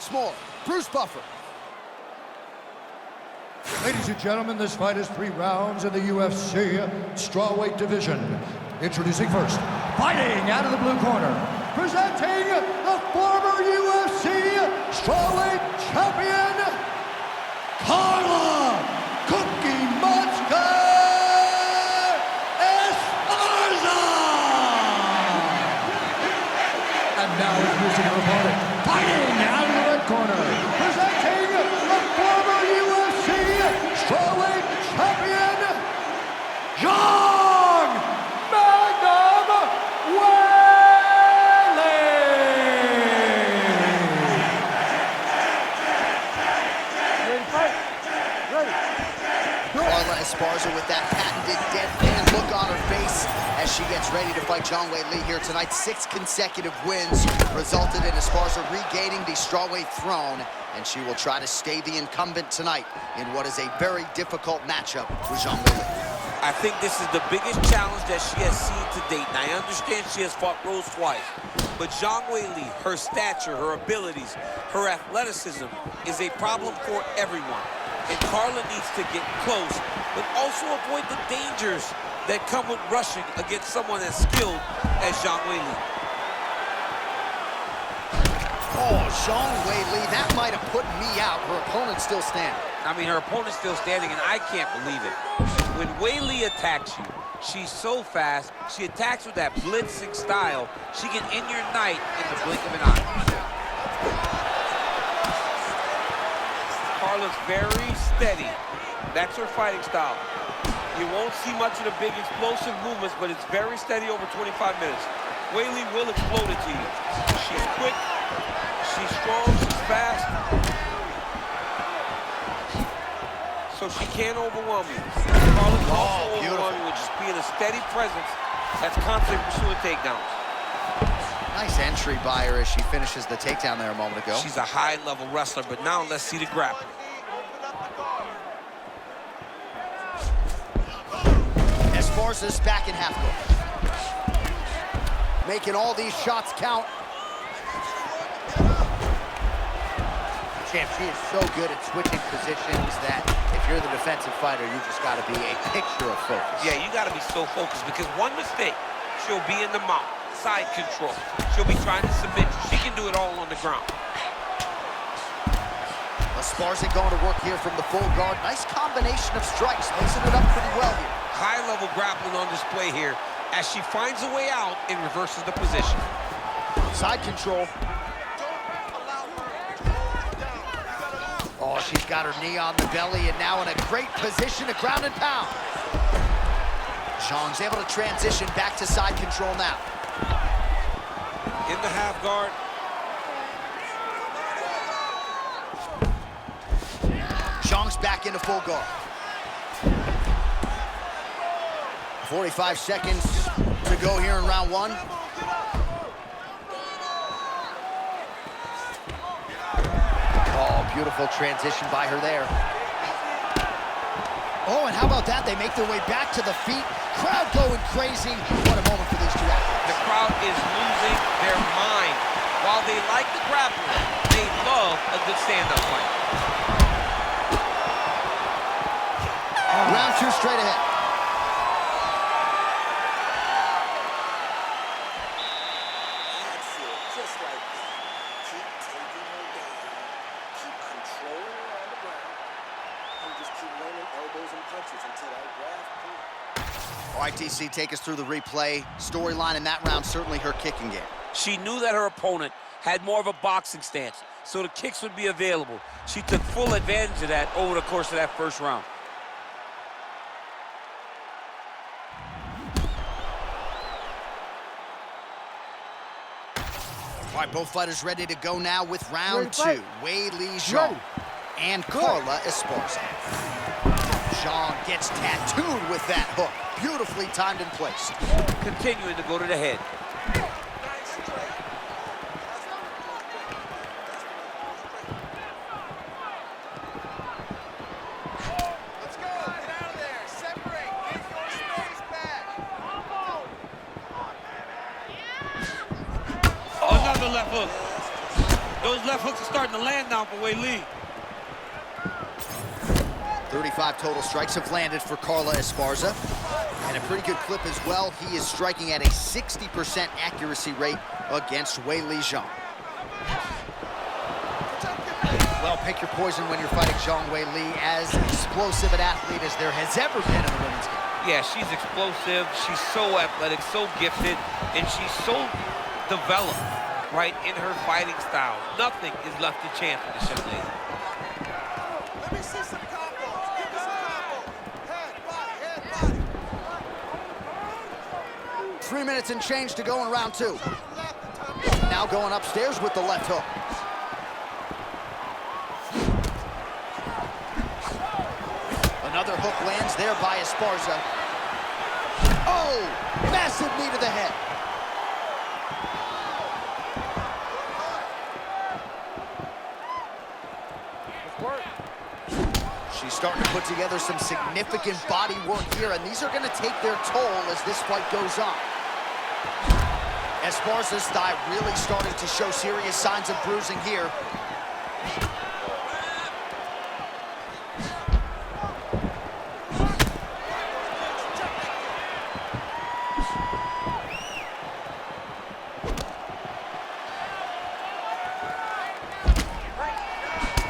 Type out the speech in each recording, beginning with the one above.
once more, Bruce Buffer. Ladies and gentlemen, this fight is 3 rounds in the UFC strawweight division. Introducing first, fighting out of the blue corner, presenting the former UFC strawweight champion, Carla Cookie Monster Esparza! And now introducing her opponent, fighting out of the red corner, presenting the former UFC strawweight champion, Zhang Weili! Ready to fight? Ready. Carla Esparza with that patented deadpan look on her face as she gets ready to fight Weili here tonight. 6 consecutive wins resulted in Esparza regaining the strawweight throne, and she will try to stay the incumbent tonight in what is a very difficult matchup with Weili. I think this is the biggest challenge that she has seen to date. And I understand she has fought Rose twice, but Zhang Weili, her stature, her abilities, her athleticism is a problem for everyone. And Carla needs to get close, but also avoid the dangers that come with rushing against someone as skilled as Zhang Weili. Oh, Zhang Weili, that might have put me out. Her opponent's still standing. I mean, her opponent's still standing, and I can't believe it. When Weili attacks you, she's so fast, she attacks with that blitzing style, she can end your night in the blink of an eye. Carla's very steady. That's her fighting style. You won't see much of the big explosive movements, but it's very steady over 25 minutes. Weili will explode it to you. She's quick, she's strong, she's fast. So she can't overwhelm you. Carla can also overwhelm you with just being a steady presence that's constantly pursuing takedowns. Nice entry by her as she finishes the takedown there a moment ago. She's a high-level wrestler, but now let's see the grappling. Esparza's back in half guard. Making all these shots count. Champ, she is so good at switching positions that if you're the defensive fighter, you just got to be a picture of focus. Yeah, you got to be so focused because one mistake, she'll be in the mount, side control. She'll be trying to submit you. She can do it all on the ground. Esparza going to work here from the full guard. Nice combination of strikes, mixing it up pretty well here. High-level grappling on display here as she finds a way out and reverses the position. Side control. Oh, she's got her knee on the belly and now in a great position to ground and pound. Zhang's able to transition back to side control now. In the half guard. Zhang's back into full guard. 45 seconds to go here in round 1. Beautiful transition by her there. Oh, and how about that? They make their way back to the feet. Crowd going crazy. What a moment for these two athletes. The crowd is losing their mind. While they like the grappling, they love a good stand-up fight. Round 2 straight ahead. All right, DC, take us through the replay. Storyline in that round, certainly her kicking game. She knew that her opponent had more of a boxing stance, so the kicks would be available. She took full advantage of that over the course of that first round. All right, both fighters ready to go now with round 2. Weili Zhang and Carla Esparza. Zhang gets tattooed with that hook. Beautifully timed and placed. Continuing to go to the head. Let's go. Get out of there. Separate. Get your space back. Another left hook. Those Those left hooks are starting to land now for Weili. 35 total strikes have landed for Carla Esparza. And a pretty good clip as well. He is striking at a 60% accuracy rate against Weili Zhang. Well, pick your poison when you're fighting Zhang Weili, as explosive an athlete as there has ever been in the women's game. Yeah, she's explosive, she's so athletic, so gifted, and she's so developed, right, in her fighting style. Nothing is left to chance with this young lady. Let me see some combos. Give me some combos. Head, body, head, body. 3 minutes and change to go in round 2. Now going upstairs with the left hook. Another hook lands there by Esparza. Oh, massive knee to the head. She's starting to put together some significant body work here, and these are going to take their toll as this fight goes on. Esparza's thigh really starting to show serious signs of bruising here.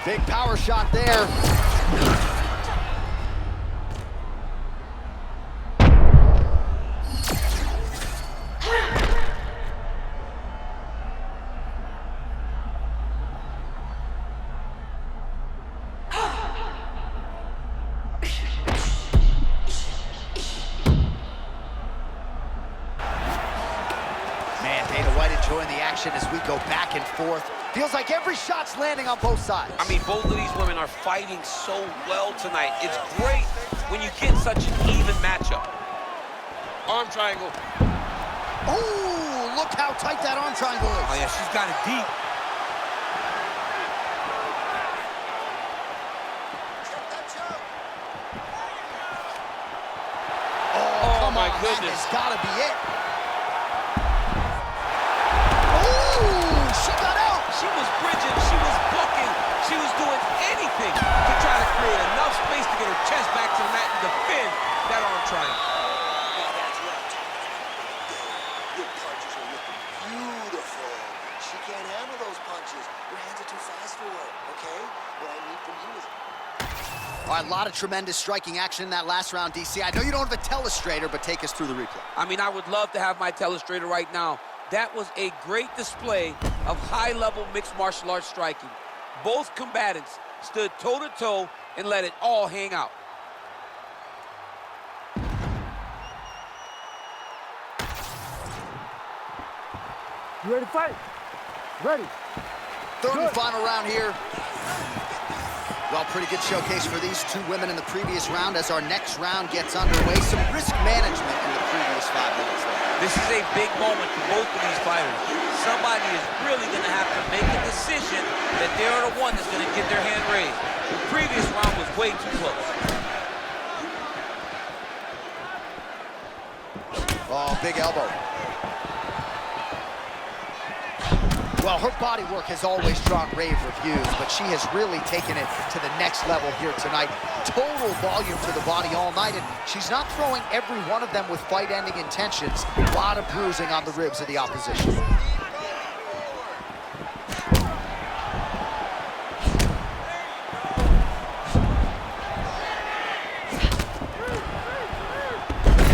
Big power shot there. Enjoying the action as we go back and forth. Feels like every shot's landing on both sides. I mean, both of these women are fighting so well tonight. It's great when you get such an even matchup. Arm triangle. Oh, look how tight that arm triangle is. Oh, yeah, she's got it deep. Oh, my on, goodness. That has got to be it. She was bridging, she was booking, she was doing anything to try to create enough space to get her chest back to the mat and defend that arm triangle. That's what I'm talking about. Your punches are looking beautiful. She can't handle those punches. Your hands are too fast for her, okay? What I need from you is... All right, a lot of tremendous striking action in that last round, DC. I know you don't have a telestrator, but take us through the replay. I mean, I would love to have my telestrator right now. That was a great display of high-level mixed martial arts striking. Both combatants stood toe-to-toe and let it all hang out. You ready to fight? Ready. Third and final round here. Well, pretty good showcase for these two women in the previous round as our next round gets underway. Some risk management in the previous 5 minutes there. This is a big moment for both of these fighters. Somebody is really going to have to make a decision that they're the one that's going to get their hand raised. The previous round was way too close. Oh, big elbow. Well, her body work has always drawn rave reviews, but she has really taken it to the next level here tonight. Total volume to the body all night, and she's not throwing every one of them with fight-ending intentions. A lot of bruising on the ribs of the opposition.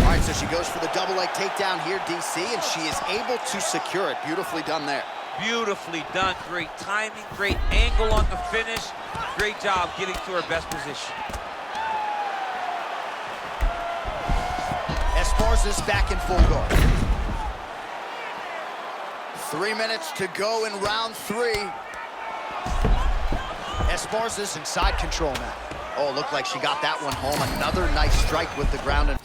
All right, so she goes for the double leg takedown here, DC, and she is able to secure it. Beautifully done there. Beautifully done. Great timing, great angle on the finish. Great job getting to her best position. Esparza's back in full guard. 3 minutes to go in round 3. Esparza's in side control now. Oh, looked like she got that one home. Another nice strike with the ground.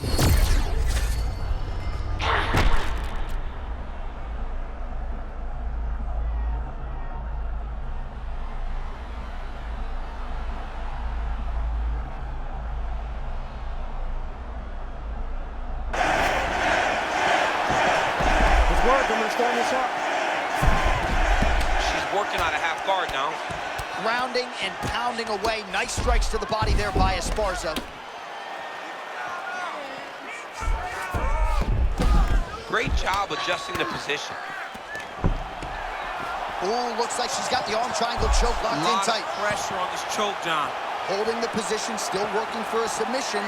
working out of half guard now. Grounding and pounding away. Nice strikes to the body there by Esparza. Great job adjusting the position. Ooh, looks like she's got the arm triangle choke locked in tight. A lot of pressure on this choke, John. Holding the position, still working for a submission.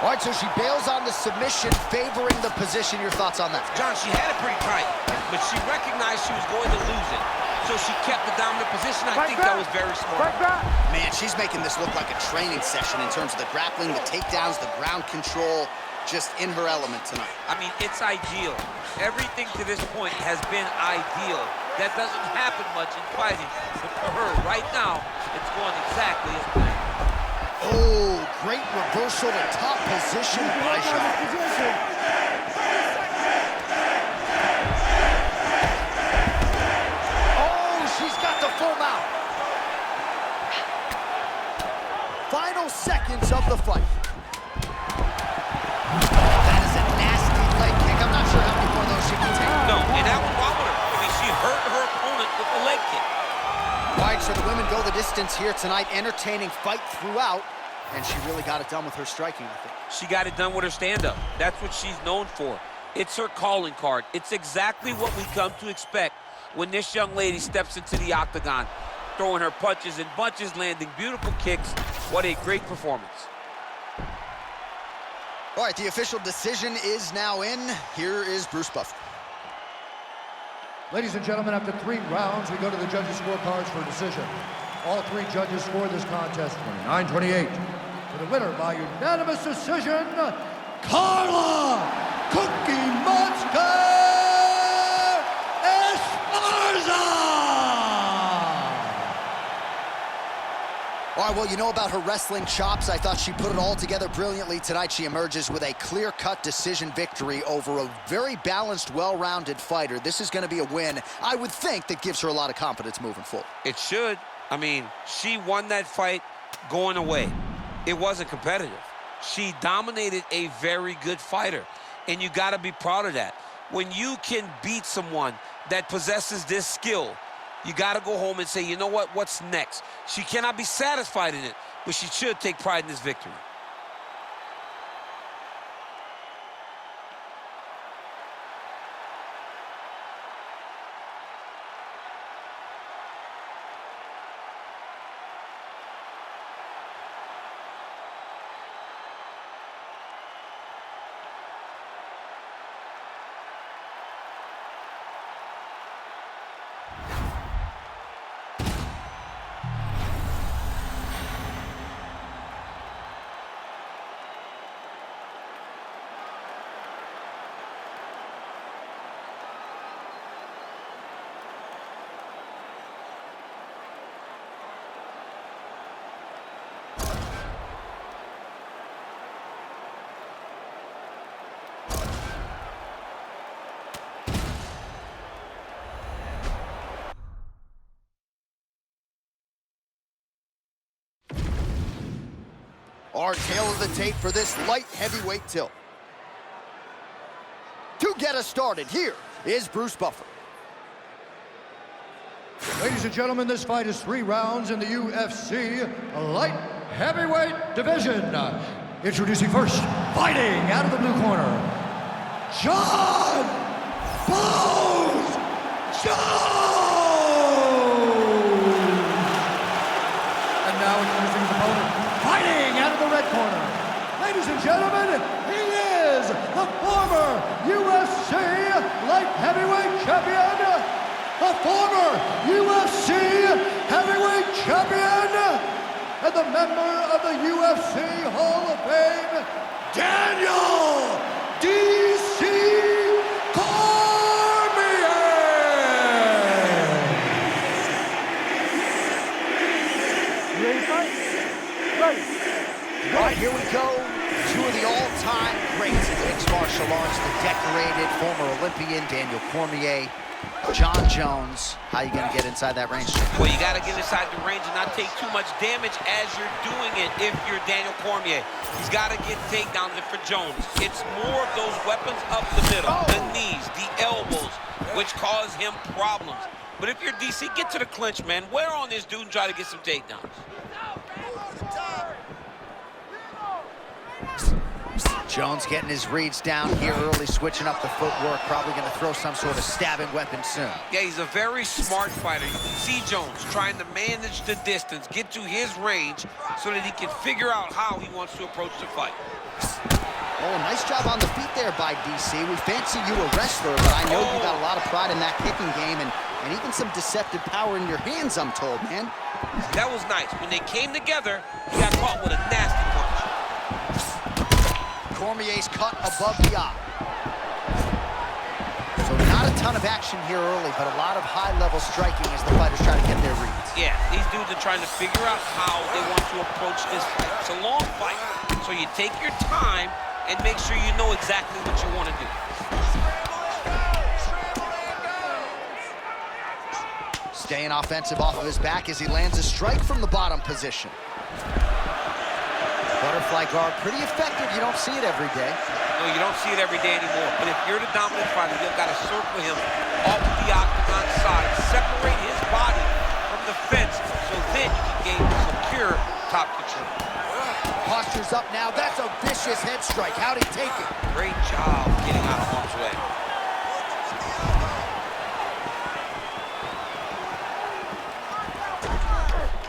All right, so she bails on the submission, favoring the position. Your thoughts on that? John, she had it pretty tight, but she recognized she was going to lose it. So she kept the dominant position. I think that was very smart. Man, she's making this look like a training session in terms of the grappling, the takedowns, the ground control, just in her element tonight. I mean, it's ideal. Everything to this point has been ideal. That doesn't happen much in fighting, but for her, right now, it's going exactly as planned. Oh, great reversal to top position by Zhang. Final seconds of the fight. That is a nasty leg kick. I'm not sure how many more of those she can take. No, and that one wobbled her. I mean, she hurt her opponent with the leg kick. All right, so the women go the distance here tonight, entertaining fight throughout, and she really got it done with her striking, I think. She got it done with her stand-up. That's what she's known for. It's her calling card. It's exactly what we come to expect when this young lady steps into the octagon, throwing her punches and bunches, landing beautiful kicks. What a great performance. All right, the official decision is now in. Here is Bruce Buffer. Ladies and gentlemen, after 3 rounds, we go to the judges' scorecards for a decision. All 3 judges scored this contest 29-28. For the winner by unanimous decision, Carla Cookie Monster Esparza! All right, well, you know about her wrestling chops. I thought she put it all together brilliantly tonight. She emerges with a clear-cut decision victory over a very balanced, well-rounded fighter. This is going to be a win, I would think, that gives her a lot of confidence moving forward. It should. I mean, she won that fight going away. It wasn't competitive. She dominated a very good fighter, and you got to be proud of that. When you can beat someone that possesses this skill, you got to go home and say, you know what, what's next? She cannot be satisfied in it, but she should take pride in this victory. Our tail of the tape for this light heavyweight tilt. To get us started, here is Bruce Buffer. Ladies and gentlemen, this fight is 3 rounds in the UFC light heavyweight division. Introducing first, fighting out of the blue corner, John And now introducing his opponent, fighting out of the red corner. Ladies and gentlemen, he is the former UFC light heavyweight champion, the former UFC heavyweight champion, and the member of the UFC Hall of Fame, Daniel D.C. Cormier! You ready to fight? Ready. All right, here we go. 2 of the all-time greats in mixed martial arts, the decorated former Olympian Daniel Cormier Jon Jones, how you gonna get inside that range? Well, you gotta get inside the range and not take too much damage as you're doing it if you're Daniel Cormier. He's gotta get takedowns. And for Jones, it's more of those weapons up the middle, the knees, the elbows, which cause him problems. But if you're DC, get to the clinch, man. Wear on this dude and try to get some takedowns. Jones getting his reads down here early, switching up the footwork, probably going to throw some sort of stabbing weapon soon. Yeah, he's a very smart fighter. You can see Jones trying to manage the distance, get to his range so that he can figure out how he wants to approach the fight. Oh, nice job on the feet there by DC. We fancy you a wrestler, but I know you got a lot of pride in that kicking game and even some deceptive power in your hands, I'm told, man. That was nice. When they came together, he got caught with a nasty punch. Cormier's cut above the eye. So not a ton of action here early, but a lot of high-level striking as the fighters try to get their reads. Yeah, these dudes are trying to figure out how they want to approach this fight. It's a long fight, so you take your time and make sure you know exactly what you want to do. Staying offensive off of his back as he lands a strike from the bottom position. Butterfly guard, pretty effective. You don't see it every day. No, you don't see it every day anymore. But if you're the dominant fighter, you've got to circle him off the octagon side, separate his body from the fence, so then you can gain secure top control. Posture's up now. That's a vicious head strike. How'd he take it? Great job getting out of harm's way.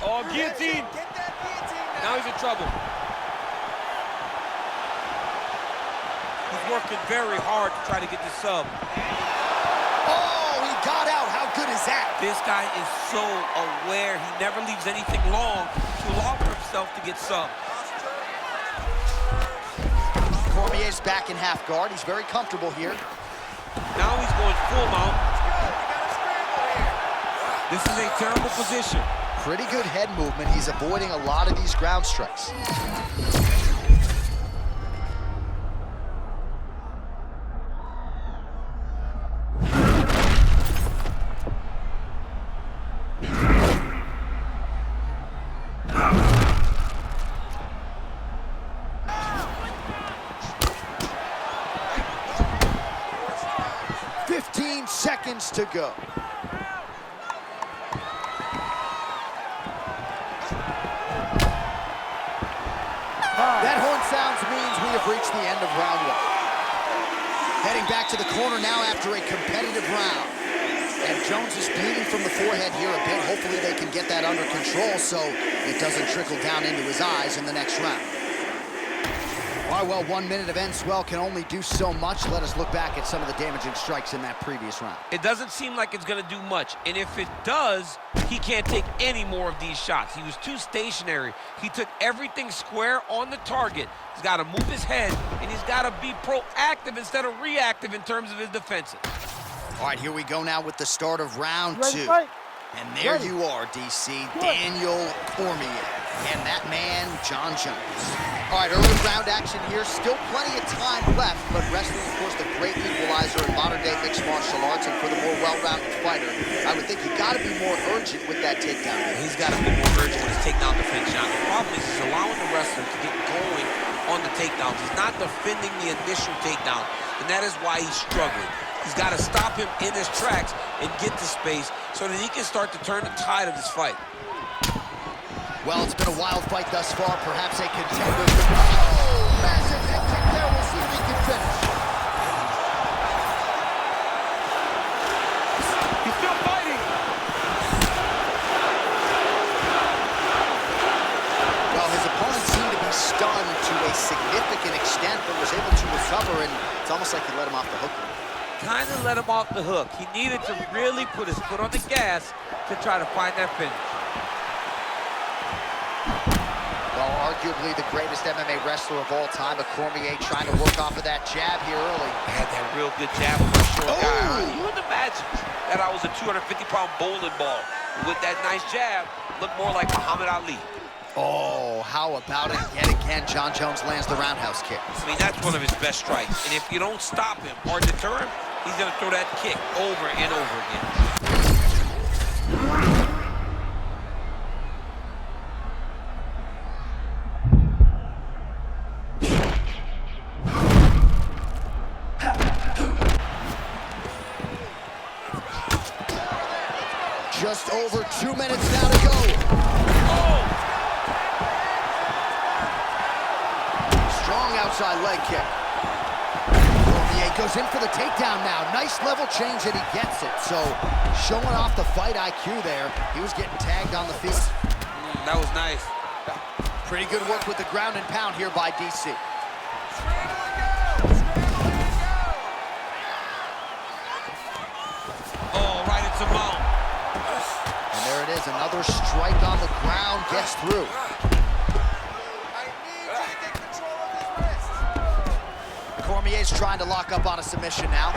Oh, guillotine. Now he's in trouble. He's working very hard to try to get the sub. Oh, he got out. How good is that? This guy is so aware. He never leaves anything long to allow for himself to get subbed. Cormier's back in half guard. He's very comfortable here. Now he's going full mount. This is a terrible position. Pretty good head movement. He's avoiding a lot of these ground strikes. Seconds to go. That horn sounds means we have reached the end of round one. Heading back to the corner now after a competitive round. And Jones is bleeding from the forehead here a bit. Hopefully they can get that under control so it doesn't trickle down into his eyes in the next round. All right, well, 1 minute of end swell can only do so much. Let us look back at some of the damaging strikes in that previous round. It doesn't seem like it's going to do much. And if it does, he can't take any more of these shots. He was too stationary. He took everything square on the target. He's got to move his head, and he's got to be proactive instead of reactive in terms of his defensive. All right, here we go now with the start of round two. And there you are, DC, Daniel Cormier. And that man, Jon Jones. All right, early round action here. Still plenty of time left, but wrestling, of course, the great equalizer in modern-day mixed martial arts. And for the more well-rounded fighter, I would think you got to be more urgent with that takedown. He's got to be more urgent with his takedown defense, John. The problem is he's allowing the wrestler to get going on the takedowns. He's not defending the initial takedown, and that is why he's struggling. He's got to stop him in his tracks and get to space so that he can start to turn the tide of this fight. Well, it's been a wild fight thus far. Perhaps a contender. Oh, massive head kick there. We'll see if he can finish. He's still fighting. Well, his opponent seemed to be stunned to a significant extent, but was able to recover, and it's almost like he let him off the hook. Kind of let him off the hook. He needed to really put his foot on the gas to try to find that finish. Well, arguably the greatest MMA wrestler of all time, Cormier trying to work off of that jab here early. Had that real good jab with a short guy. You wouldn't imagine that I was a 250-pound bowling ball. With that nice jab, looked more like Muhammad Ali. Oh, how about it? Yet again, Jon Jones lands the roundhouse kick. I mean, that's one of his best strikes. And if you don't stop him or deter him, He's gonna throw that kick over and over again. Just over 2 minutes now to go. Oh! Strong outside leg kick. Cormier goes in for the takedown now. Nice level change, and he gets it. So showing off the fight IQ there. He was getting tagged on the feet. That was nice. Pretty good work with the ground and pound here by DC. Oh, right into mount. And there it is, another strike on the ground, gets through. I need you to get control of his wrist. Cormier's trying to lock up on a submission now.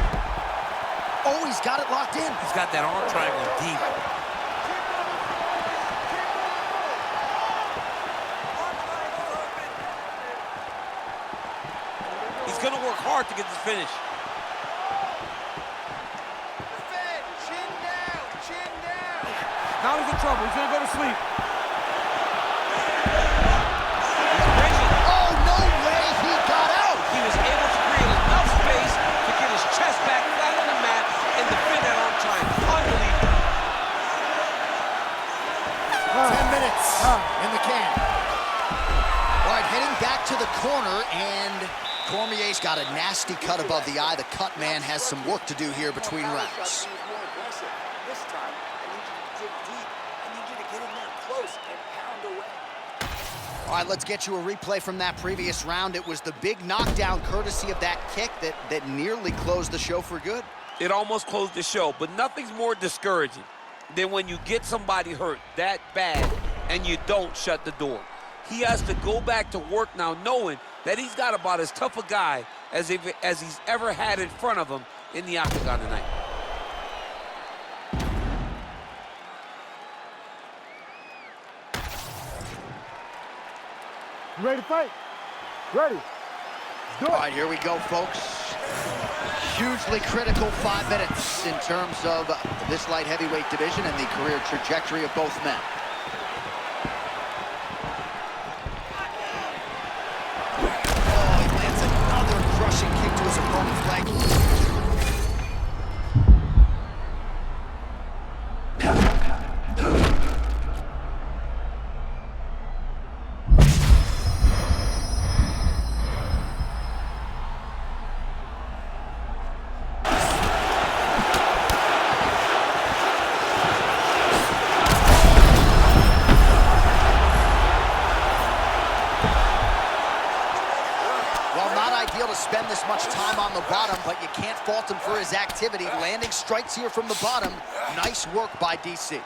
Oh, he's got it locked in. He's got that arm triangle deep. He's gonna work hard to get this finish. Now he's in trouble. He's gonna go to sleep. He's bridging. Oh, no way, he got out. He was able to create enough space to get his chest back flat on the mat and defend that arm triangle. Unbelievable. 10 minutes in the can. All right, heading back to the corner, and Cormier's got a nasty cut above the eye. The cut man has some work to do here between rounds. This time, I need you to dig deep. I need you to get in there close and pound away. All right, let's get you a replay from that previous round. It was the big knockdown courtesy of that kick that nearly closed the show for good. It almost closed the show, but nothing's more discouraging than when you get somebody hurt that bad and you don't shut the door. He has to go back to work now knowing that he's got about as tough a guy as he's ever had in front of him in the octagon tonight. You ready to fight? Ready. Do it. All right, here we go, folks. Hugely critical 5 minutes in terms of this light heavyweight division and the career trajectory of both men. Oh, he lands another crushing kick to his opponent's leg. To spend this much time on the bottom, but you can't fault him for his activity. Landing strikes here from the bottom. Nice work by DC.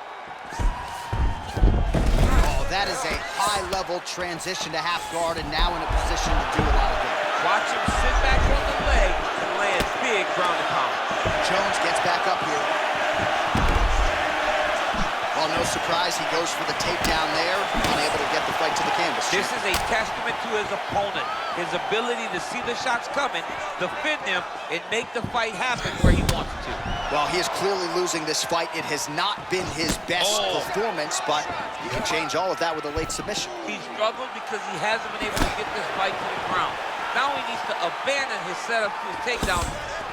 Oh, that is a high-level transition to half guard, and now in a position to do a lot of damage. Watch him sit back on the leg and land big ground and pound. Jones gets back up here. Well, no surprise, he goes for the takedown there, unable to get the fight to the canvas. This is a testament to his opponent, his ability to see the shots coming, defend them, and make the fight happen where he wants to. Well, he is clearly losing this fight. It has not been his best performance, but you can change all of that with a late submission. He struggled because he hasn't been able to get this fight to the ground. Now he needs to abandon his setup to his takedown,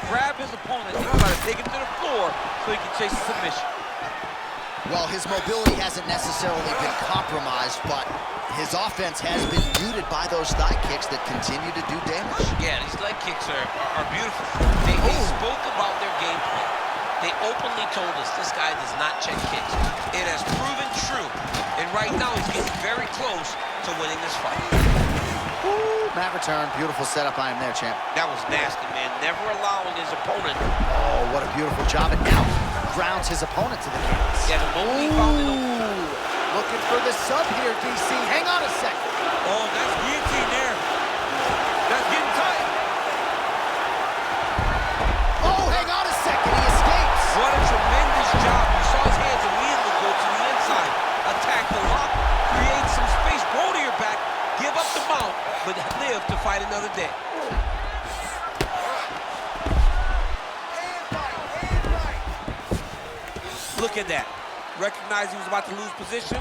grab his opponent, and try to take him to the floor so he can chase the submission. Well, his mobility hasn't necessarily been compromised, but his offense has been muted by those thigh kicks that continue to do damage. Yeah, these leg kicks are beautiful. They spoke about their game plan. They openly told us this guy does not check kicks. It has proven true, and right now he's getting very close to winning this fight. Ooh, mat return, beautiful setup by him there, champ. That was nasty, man. Never allowing his opponent. Oh, what a beautiful job. And now grounds his opponent to the canvas. Yeah, the moment he found it. Looking for the sub here, DC. Hang on a second. Oh, that's guillotine there. That's getting tight. Oh, hang on a second. He escapes. What a tremendous job. You saw his hands immediately go to the inside. Attack the lock, create some space, go to your back, give up the mount, but live to fight another day. Look at that. Recognized he was about to lose position.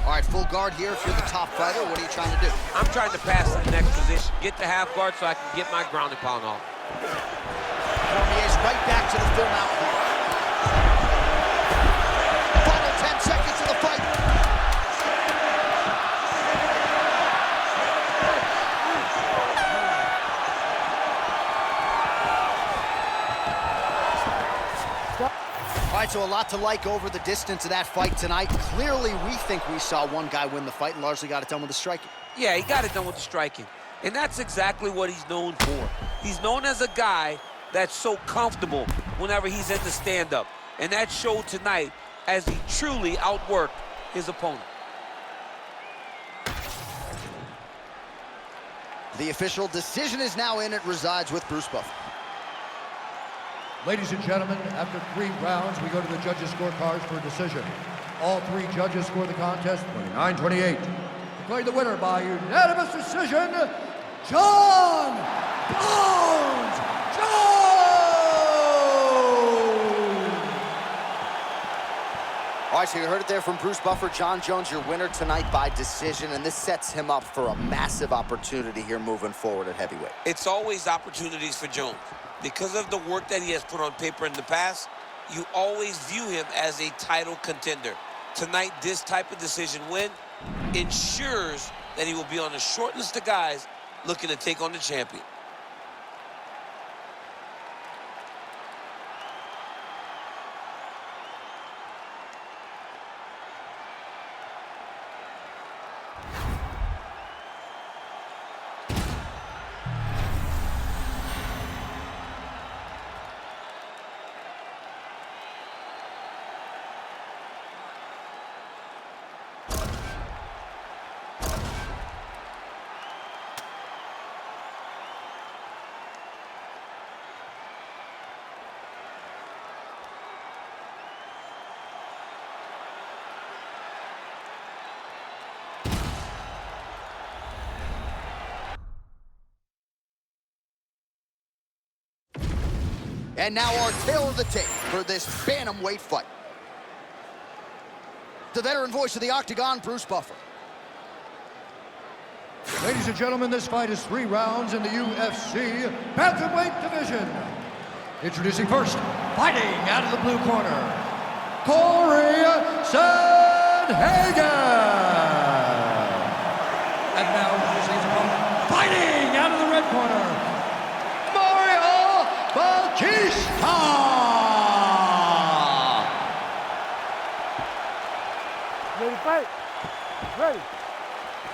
All right, full guard here if you're the top fighter. What are you trying to do? I'm trying to pass to the next position, get to half guard so I can get my ground and pound off. Cormier's right back to the full mount here. Final 10 seconds of the fight. All right, so a lot to like over the distance of that fight tonight. Clearly, we think we saw one guy win the fight and largely got it done with the striking. Yeah, he got it done with the striking. And that's exactly what he's known for. He's known as a guy that's so comfortable whenever he's in the stand-up. And that showed tonight as he truly outworked his opponent. The official decision is now in. It resides with Bruce Buffer. Ladies and gentlemen, after 3 rounds, we go to the judges' scorecards for a decision. All 3 judges score the contest 29-28. Declaring the winner by unanimous decision, John Bones Jones! All right, so you heard it there from Bruce Buffer. John Jones, your winner tonight by decision, and this sets him up for a massive opportunity here moving forward at heavyweight. It's always opportunities for Jones. Because of the work that he has put on paper in the past, you always view him as a title contender. Tonight, this type of decision win ensures that he will be on a short list of guys looking to take on the champion. And now our tale of the tape for this bantamweight fight. The veteran voice of the Octagon, Bruce Buffer. Ladies and gentlemen, this fight is 3 rounds in the UFC bantamweight division. Introducing first, fighting out of the blue corner, Cory SandHagen. And now introducing his opponent, fighting out of the red corner, Bautista! Ready to fight? Ready.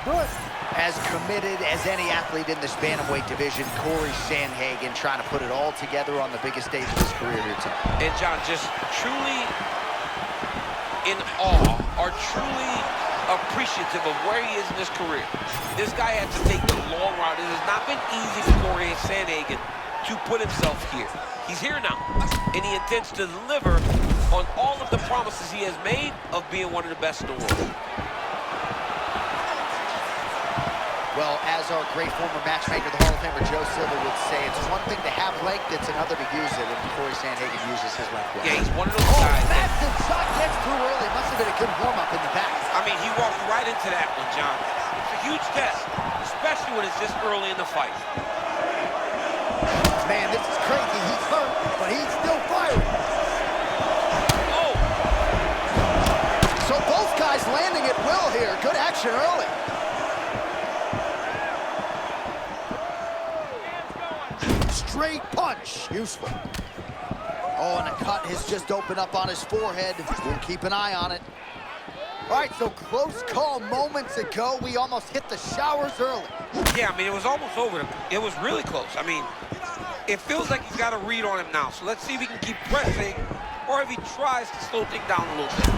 Do it. As committed as any athlete in this bantamweight division, Cory SandHagen trying to put it all together on the biggest stage of his career here tonight. And John, just truly in awe, or truly appreciative of where he is in his career. This guy had to take the long route. It has not been easy for Cory SandHagen to put himself here. He's here now, and he intends to deliver on all of the promises he has made of being one of the best in the world. Well, as our great former matchmaker, the Hall of Famer Joe Silva would say, it's one thing to have length, it's another to use it, and Cory SandHagen uses his length well. Yeah, he's one of those guys that... Massive shot gets through early. Must have been a good warm-up in the back. I mean, he walked right into that one, John. It's a huge test, especially when it's this early in the fight. Man, this is crazy. He's hurt, but he's still firing. Oh! So both guys landing at will here. Good action early. Straight punch. Useful. Oh, and a cut has just opened up on his forehead. We'll keep an eye on it. All right, so close call moments ago. We almost hit the showers early. Yeah, I mean, it was almost over. It was really close. I mean, it feels like he's got a read on him now. So let's see if he can keep pressing or if he tries to slow things down a little bit.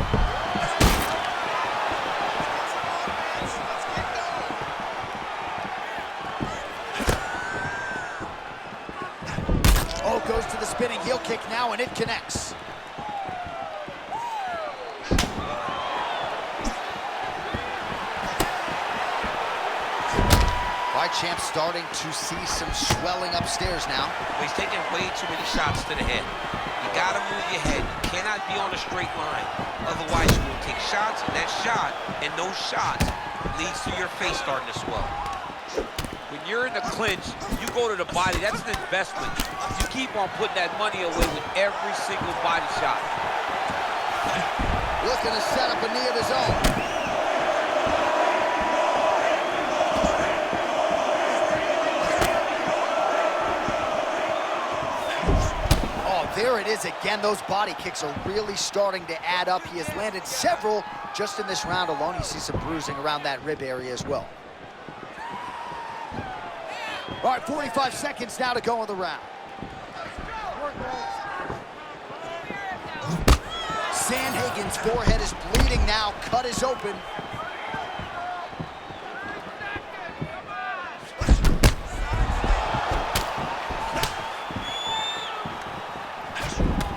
Oh, goes to the spinning heel kick now, and it connects. Champ starting to see some swelling upstairs now. He's taking way too many shots to the head. You gotta move your head. You cannot be on a straight line. Otherwise, you will take shots, and that shot and those shots leads to your face starting to swell. When you're in the clinch, you go to the body. That's an investment. You keep on putting that money away with every single body shot. Looking to set up a knee of his own. There it is again. Those body kicks are really starting to add up. He has landed several just in this round alone. You see some bruising around that rib area as well. All right, 45 seconds now to go in the round. SandHagen's forehead is bleeding now. Cut is open.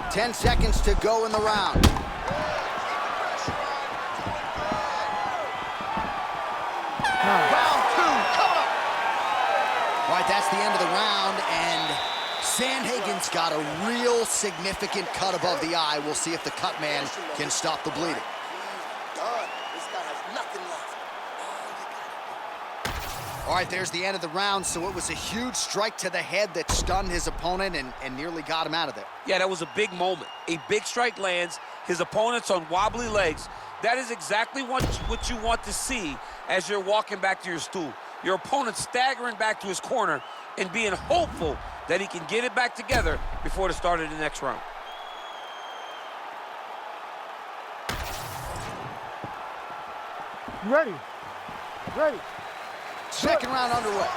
Ten seconds to go in the round. Round two, coming up. All right, that's the end of the round, and SandHagen's got a real significant cut above the eye. We'll see if the cut man can stop the bleeding. He's done. This guy has nothing left. All right, there's the end of the round, so it was a huge strike to the head that stunned his opponent and nearly got him out of there. Yeah, that was a big moment. A big strike lands, his opponent's on wobbly legs. That is exactly what you want to see as you're walking back to your stool. Your opponent staggering back to his corner and being hopeful that he can get it back together before the start of the next round. You ready? Ready. Second round underway.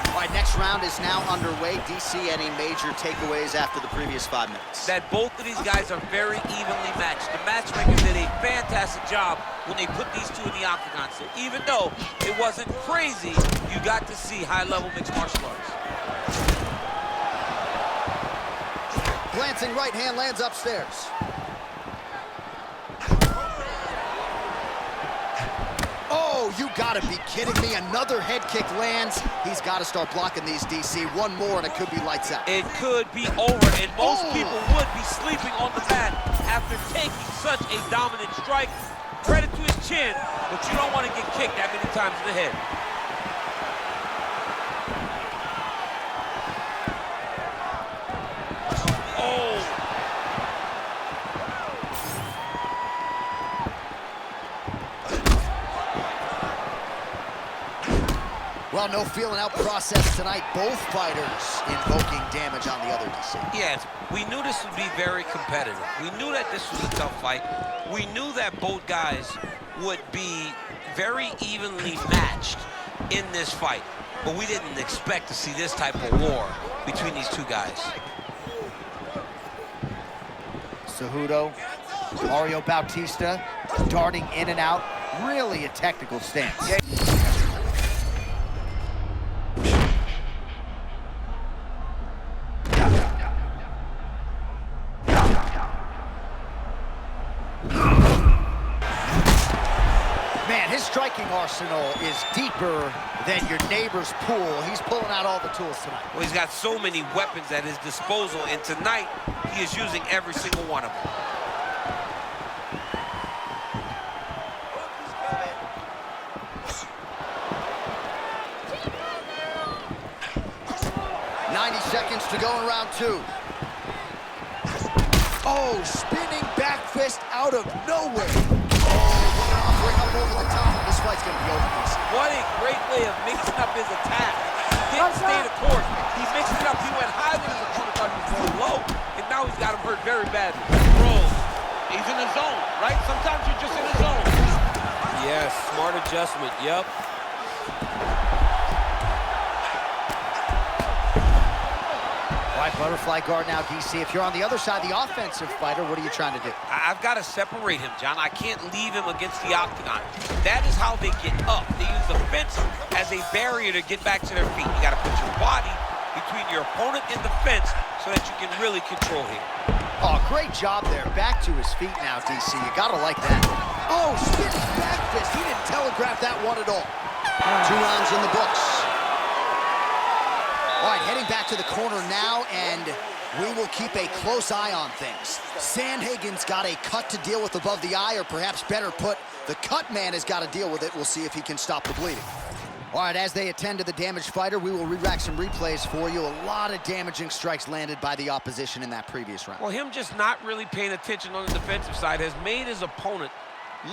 All right, next round is now underway. DC, any major takeaways after the previous 5 minutes? That both of these guys are very evenly matched. The matchmakers did a fantastic job when they put these two in the octagon. So even though it wasn't crazy, you got to see high-level mixed martial arts. Glancing right hand lands upstairs. Oh, you gotta be kidding me. Another head kick lands. He's got to start blocking these, DC. One more and it could be lights out. It could be over, and most people would be sleeping on the mat after taking such a dominant strike. Credit to his chin, but you don't want to get kicked that many times in the head. Well, no feeling out process tonight. Both fighters invoking damage on the other, DC. Yes, we knew this would be very competitive. We knew that this was a tough fight. We knew that both guys would be very evenly matched in this fight. But we didn't expect to see this type of war between these two guys. Cejudo, Mario Bautista, darting in and out. Really a technical stance. Yeah. Striking arsenal is deeper than your neighbor's pool. He's pulling out all the tools tonight. Well, he's got so many weapons at his disposal, and tonight he is using every single one of them. Seconds to go in round two. Oh, spinning back fist out of nowhere. Oh, bring up over the top. This fight's gonna be over. What a great way of mixing up his attack. He didn't stay the course. He mixed it up. He went high when his opponent thought he was going low, and now he's got him hurt very badly. Bro, he's in the zone, right? Sometimes you're just in the zone. Yes, smart adjustment. Yep. Butterfly guard now, DC. If you're on the other side, the offensive fighter, what are you trying to do? I've got to separate him, John. I can't leave him against the octagon. That is how they get up. They use the fence as a barrier to get back to their feet. You got to put your body between your opponent and the fence so that you can really control him. Oh, great job there. Back to his feet now, DC. You got to like that. Oh, spinning back fist. He didn't telegraph that one at all. 2 rounds in the books. All right, heading back to the corner now, and We will keep a close eye on things. SandHagen's got a cut to deal with above the eye, or perhaps better put, the cut man has got to deal with it. We'll see if he can stop the bleeding. All right, as they attend to the damaged fighter, we will re-rack some replays for you. A lot of damaging strikes landed by the opposition in that previous round. Well, him just not really paying attention on the defensive side has made his opponent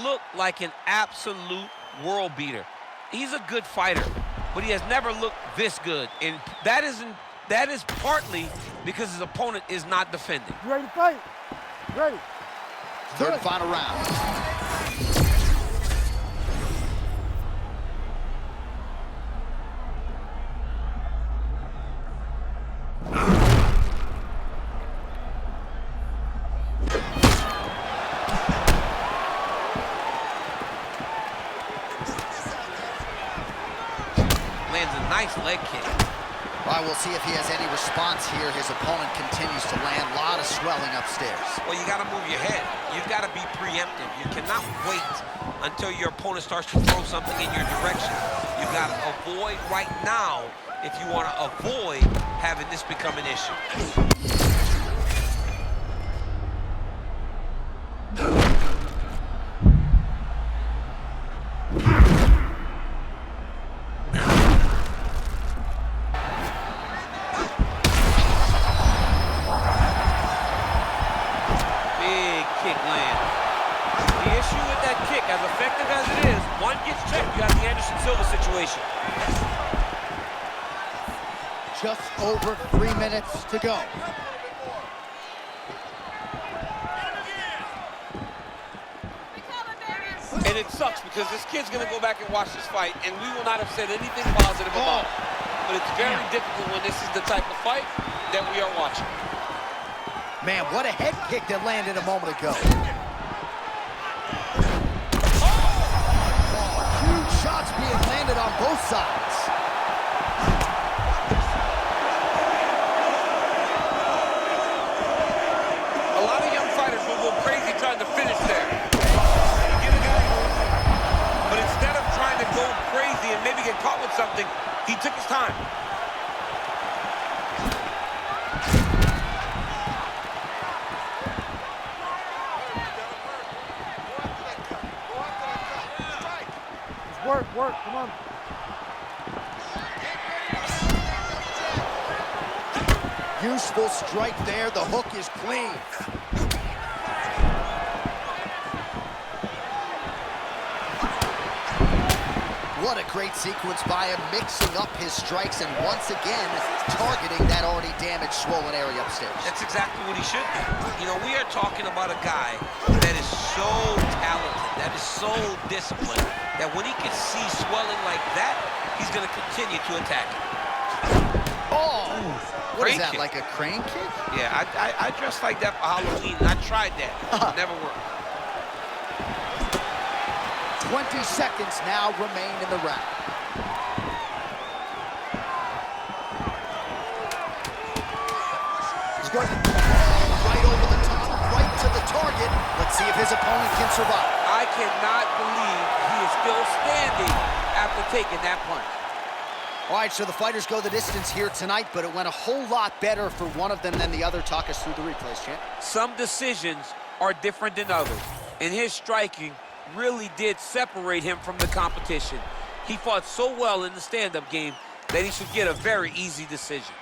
look like an absolute world beater. He's a good fighter, but he has never looked this good. And that is partly because his opponent is not defending. You ready to fight? Ready. Third and final round. Lands a nice leg kick. All right, we'll see if he has any response here. His opponent continues to land. A lot of swelling upstairs. Well, you got to move your head. You've got to be preemptive. You cannot wait until your opponent starts to throw something in your direction. You've got to avoid right now if you want to avoid having this become an issue. Just over 3 minutes to go. And it sucks because this kid's gonna go back and watch this fight, and we will not have said anything positive about it. But it's very difficult when this is the type of fight that we are watching. Man, what a head kick that landed a moment ago. Huge shots being landed on both sides. A lot of young fighters will go crazy trying to finish there. But instead of trying to go crazy and maybe get caught with something, he took his time. Work, come on. Useful strike there. The hook is clean. What a great sequence by him, mixing up his strikes and once again targeting that already damaged, swollen area upstairs. That's exactly what he should do. You know, we are talking about a guy that is so talented, that is so disciplined, that when he can see swelling like that, he's going to continue to attack it. Oh! What is that, Kick. like a crane kick? Yeah, I dressed like that for Halloween, and I tried that. It never worked. 20 seconds now remain in the round. He's going right over the top, right to the target. Let's see if his opponent can survive. I cannot believe he is still standing after taking that punch. All right, so the fighters go the distance here tonight, but it went a whole lot better for one of them than the other. Talk us through the replays, champ. Some decisions are different than others, and his striking really did separate him from the competition. He fought so well in the stand-up game that he should get a very easy decision.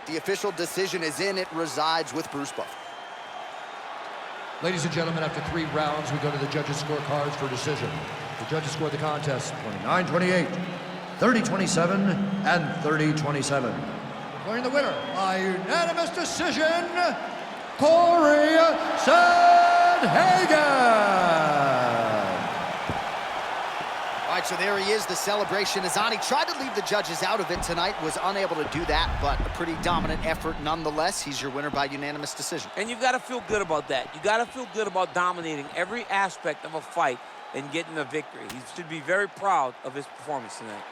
The official decision is in. It resides with Bruce Buffer. Ladies and gentlemen, after 3 rounds, we go to the judges' scorecards for decision. The judges scored the contest 29-28, 30-27, and 30-27. Declaring the winner by unanimous decision, Cory SandHagen. All right, so there he is, the celebration. Azani tried to leave the judges out of it tonight, was unable to do that, but a pretty dominant effort nonetheless. He's your winner by unanimous decision. And you've got to feel good about that. You got to feel good about dominating every aspect of a fight and getting a victory. He should be very proud of his performance tonight.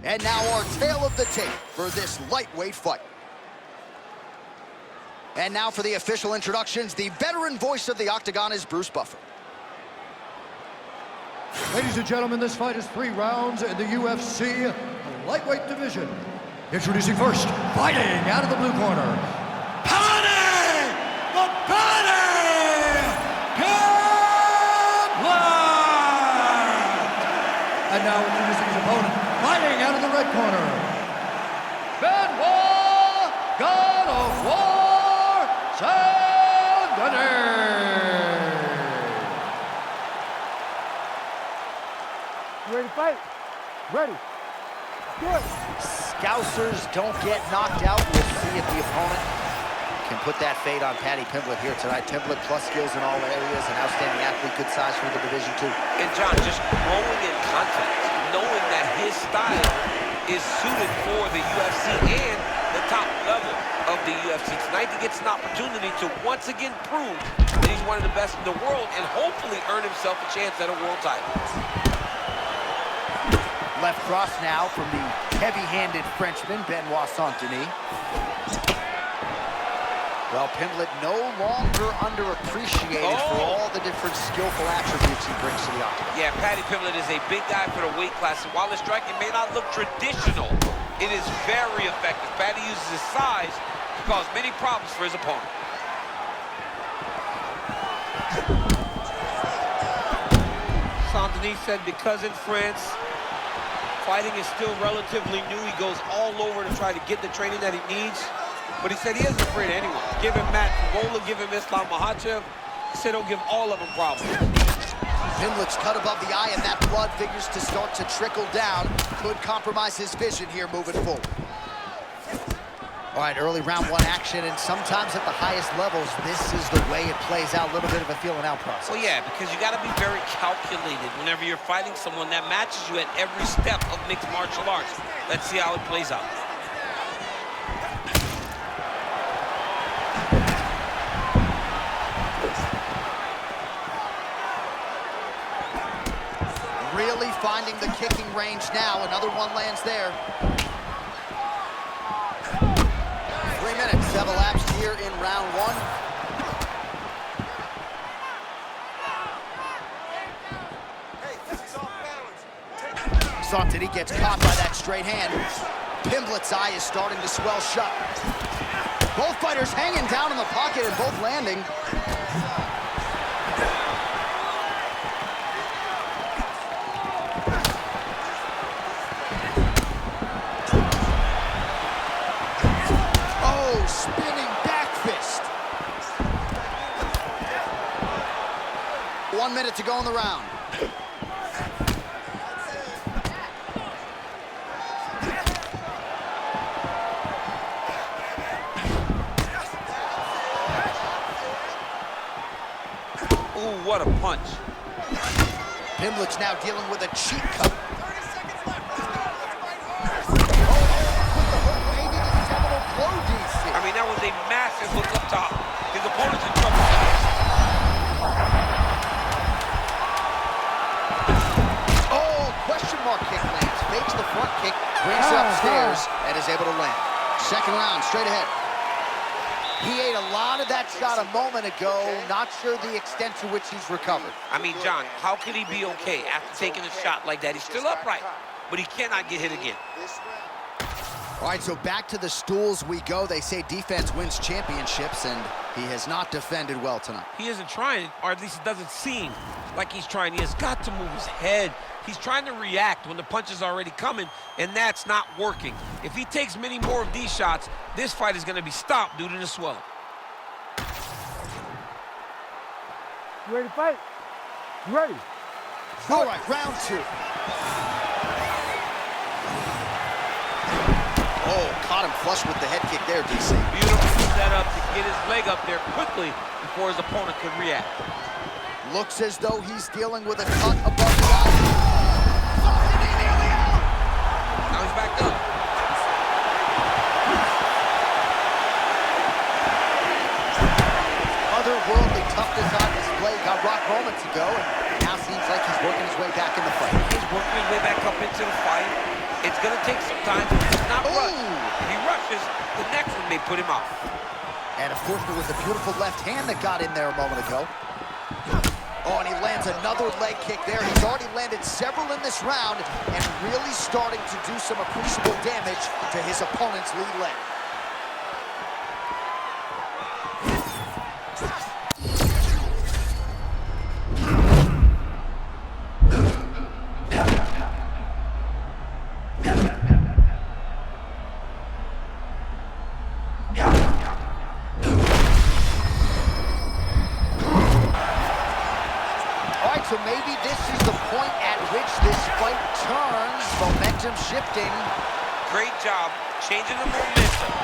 And now our tale of the tape for this lightweight fight. And now for the official introductions, the veteran voice of the Octagon is Bruce Buffer. Ladies and gentlemen, this fight is 3 rounds in the UFC lightweight division. Introducing first, fighting out of the blue corner, Paddy! The Paddy! Pimblett! And now introducing his opponent, fighting out of the red corner, Benoit, God of War, SandHagen! You ready to fight? Ready. Do it. Scousers don't get knocked out. We'll see if the opponent can put that fade on Paddy Pimblett here tonight. Pimblett plus skills in all areas, an outstanding athlete, good size for the Division II. And John, just growing in confidence, knowing that his style is suited for the UFC and the top level of the UFC. Tonight he gets an opportunity to once again prove that he's one of the best in the world and hopefully earn himself a chance at a world title. Left cross now from the heavy-handed Frenchman, Benoit Denis. Well, Pimblett no longer underappreciated for all the different skillful attributes he brings to the octagon. Yeah, Paddy Pimblett is a big guy for the weight class, and while his striking may not look traditional, it is very effective. Paddy uses his size to cause many problems for his opponent. Denis said because in France, fighting is still relatively new. He goes all over to try to get the training that he needs. But he said he isn't afraid of anyone. Give him Matt Gola, give him Islam Makhachev. He said he'll give all of them problems. Pimblett's cut above the eye, and that blood figures to start to trickle down. Could compromise his vision here moving forward. All right, early round 1 action, and sometimes at the highest levels, this is the way it plays out, a little bit of a feeling-out process. Well, yeah, because you got to be very calculated whenever you're fighting someone that matches you at every step of mixed martial arts. Let's see how it plays out. Really finding the kicking range now. Another one lands there. 3 minutes have elapsed here in round 1. Denis gets caught by that straight hand. Pimblett's eye is starting to swell shut. Both fighters hanging down in the pocket and both landing. Spinning back fist. 1 minute to go in the round. Ooh, what a punch. Pimblett's now dealing with a cheek cut. I mean, that was a massive hook up top. His opponent's in trouble. Oh, question mark kick lands. Fakes the front kick, brings it upstairs, and is able to land. Second round, straight ahead. He ate a lot of that shot a moment ago. Not sure the extent to which he's recovered. I mean, John, how could he be okay after taking a shot like that? He's still upright, but he cannot get hit again. All right, so back to the stools we go. They say defense wins championships, and he has not defended well tonight. He isn't trying, or at least it doesn't seem like he's trying. He has got to move his head. He's trying to react when the punch is already coming, and that's not working. If he takes many more of these shots, this fight is going to be stopped due to the swelling. You ready to fight? You ready? All right, round 2. Oh, caught him flush with the head kick there, DC. Beautiful setup to get his leg up there quickly before his opponent could react. Looks as though he's dealing with a cut above the eye. Now he's back up. Otherworldly toughness on display. Got rocked moments ago, and now seems like he's working his way back in the fight. He's working his way back up into the fight. It It's going to take some time, but he does not rush. Ooh. If he rushes, the next one may put him out. And of course, it was a beautiful left hand that got in there a moment ago. Oh, and he lands another leg kick there. He's already landed several in this round and really starting to do some appreciable damage to his opponent's lead leg. So maybe this is the point at which this fight turns, momentum shifting. Great job changing the momentum.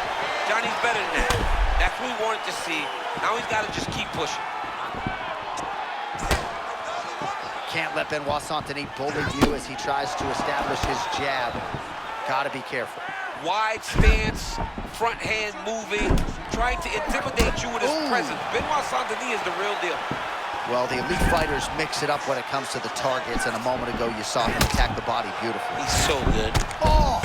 Johnny's better than that. That's what we wanted to see. Now he's got to just keep pushing. Can't let Benoit bully you as he tries to establish his jab. Gotta be careful. Wide stance, front hand moving, trying to intimidate you with his presence. Benoit is the real deal. Well, the elite fighters mix it up when it comes to the targets, and a moment ago you saw him attack the body beautifully. He's so good. Oh!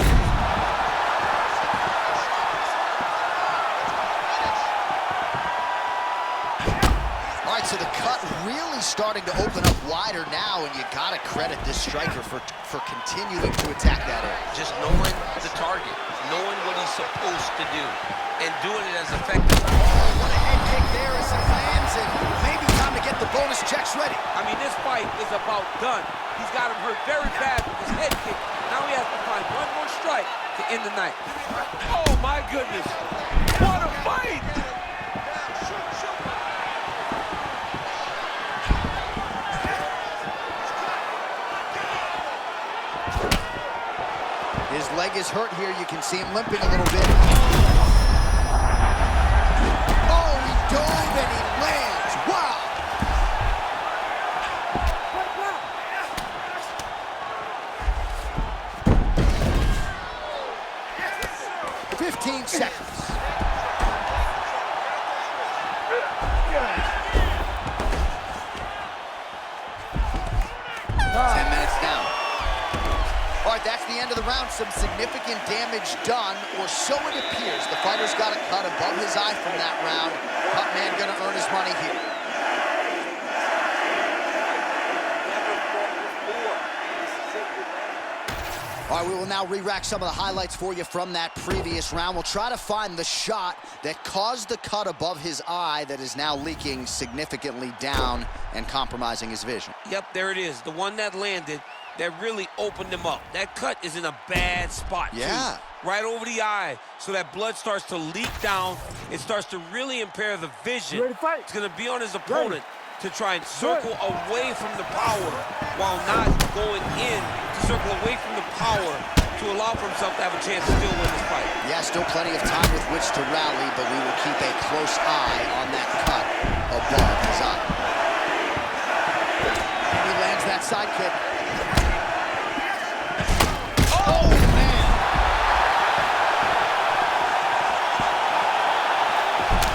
All right, so the cut really starting to open up wider now, and you gotta credit this striker for continuing to attack that area. Just knowing the target, knowing what he's supposed to do, and doing it as effectively. Oh, what a head kick there as he lands, and maybe time to get the bonus checks ready. I mean, this fight is about done. He's got him hurt very bad with his head kick. Now he has to find one more strike to end the night. Oh, my goodness. What a fight! His leg is hurt here. You can see him limping a little bit. Oh, he dove and he lands. Wow. 15 seconds. 10 minutes down. All right, that's the end of the round. Some significant damage done, or so it appears. The fighter's got a cut above his eye from that round. Cut man gonna earn his money here. All right, we will now re-rack some of the highlights for you from that previous round. We'll try to find the shot that caused the cut above his eye that is now leaking significantly down and compromising his vision. Yep, there it is. The one that landed that really opened him up. That cut is in a bad spot, yeah, too. Right over the eye, so that blood starts to leak down. It starts to really impair the vision. Ready to fight? It's going to be on his opponent to try and circle away from the power while not going in to circle away from the power to allow for himself to have a chance to still win this fight. Yeah, still plenty of time with which to rally, but we will keep a close eye on that cut above his eye. And he lands that side kick. Oh, man!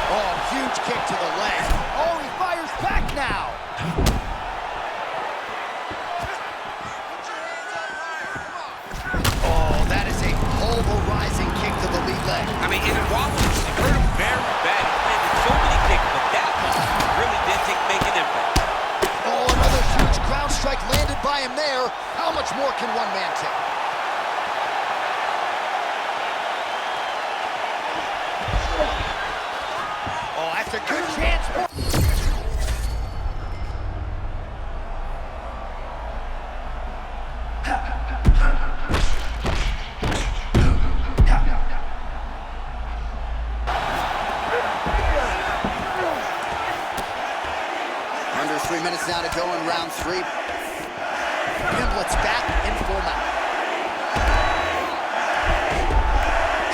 Oh, huge kick to the leg. Oh, he fires back now! Oh, that is a pulverizing kick to the lead leg. I mean, it wobbles. It hurt him very bad. He landed so many kicks, but that one really did make an impact. Oh, another huge ground strike landed by him there. How much more can one man take? Oh, that's a good chance. Under 3 minutes now to go in round 3. Pimblett's back in full mount.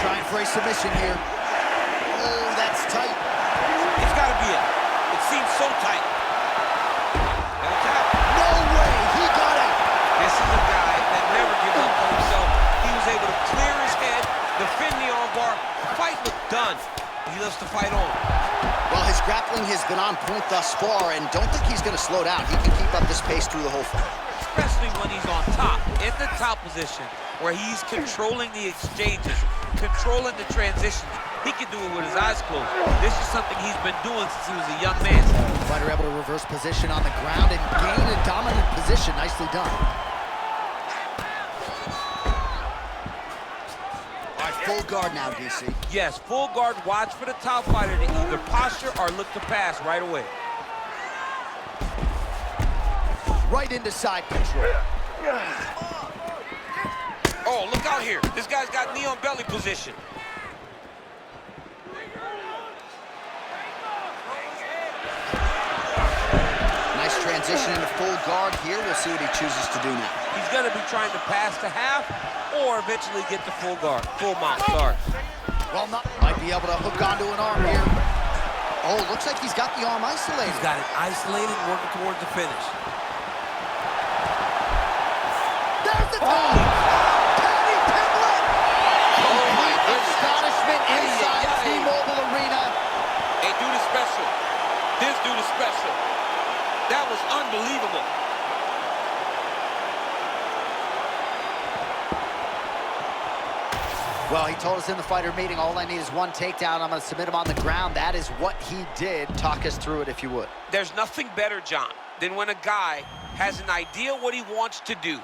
Trying for a submission here. Oh, that's tight. It's got to be it. It seems so tight. No way, he got it. This is a guy that never gives up on himself. He was able to clear his head, defend the armbar. The fight looked done. He loves to fight on. Well, his grappling has been on point thus far, and don't think he's going to slow down. He can keep up this pace through the whole fight. Best especially when he's on top, in the top position, where he's controlling the exchanges, controlling the transitions. He can do it with his eyes closed. This is something he's been doing since he was a young man. Fighter able to reverse position on the ground and gain a dominant position. Nicely done. All right, full guard now, DC. Yes, full guard. Watch for the top fighter to either posture or look to pass right away. Right into side control. Oh, look out here. This guy's got knee on belly position. Nice transition into full guard here. We'll see what he chooses to do now. He's going to be trying to pass to half or eventually get to full guard. Full mount, sorry. Well, might be able to hook onto an arm here. Oh, looks like he's got the arm isolated. He's got it isolated, working towards the finish. There's the tap! Paddy Pimblett! Oh my goodness. Astonishment inside T-Mobile Arena. Hey, dude is special. This dude is special. That was unbelievable. Well, he told us in the fighter meeting, all I need is one takedown. I'm going to submit him on the ground. That is what he did. Talk us through it if you would. There's nothing better, John, than when a guy has an idea what he wants to do,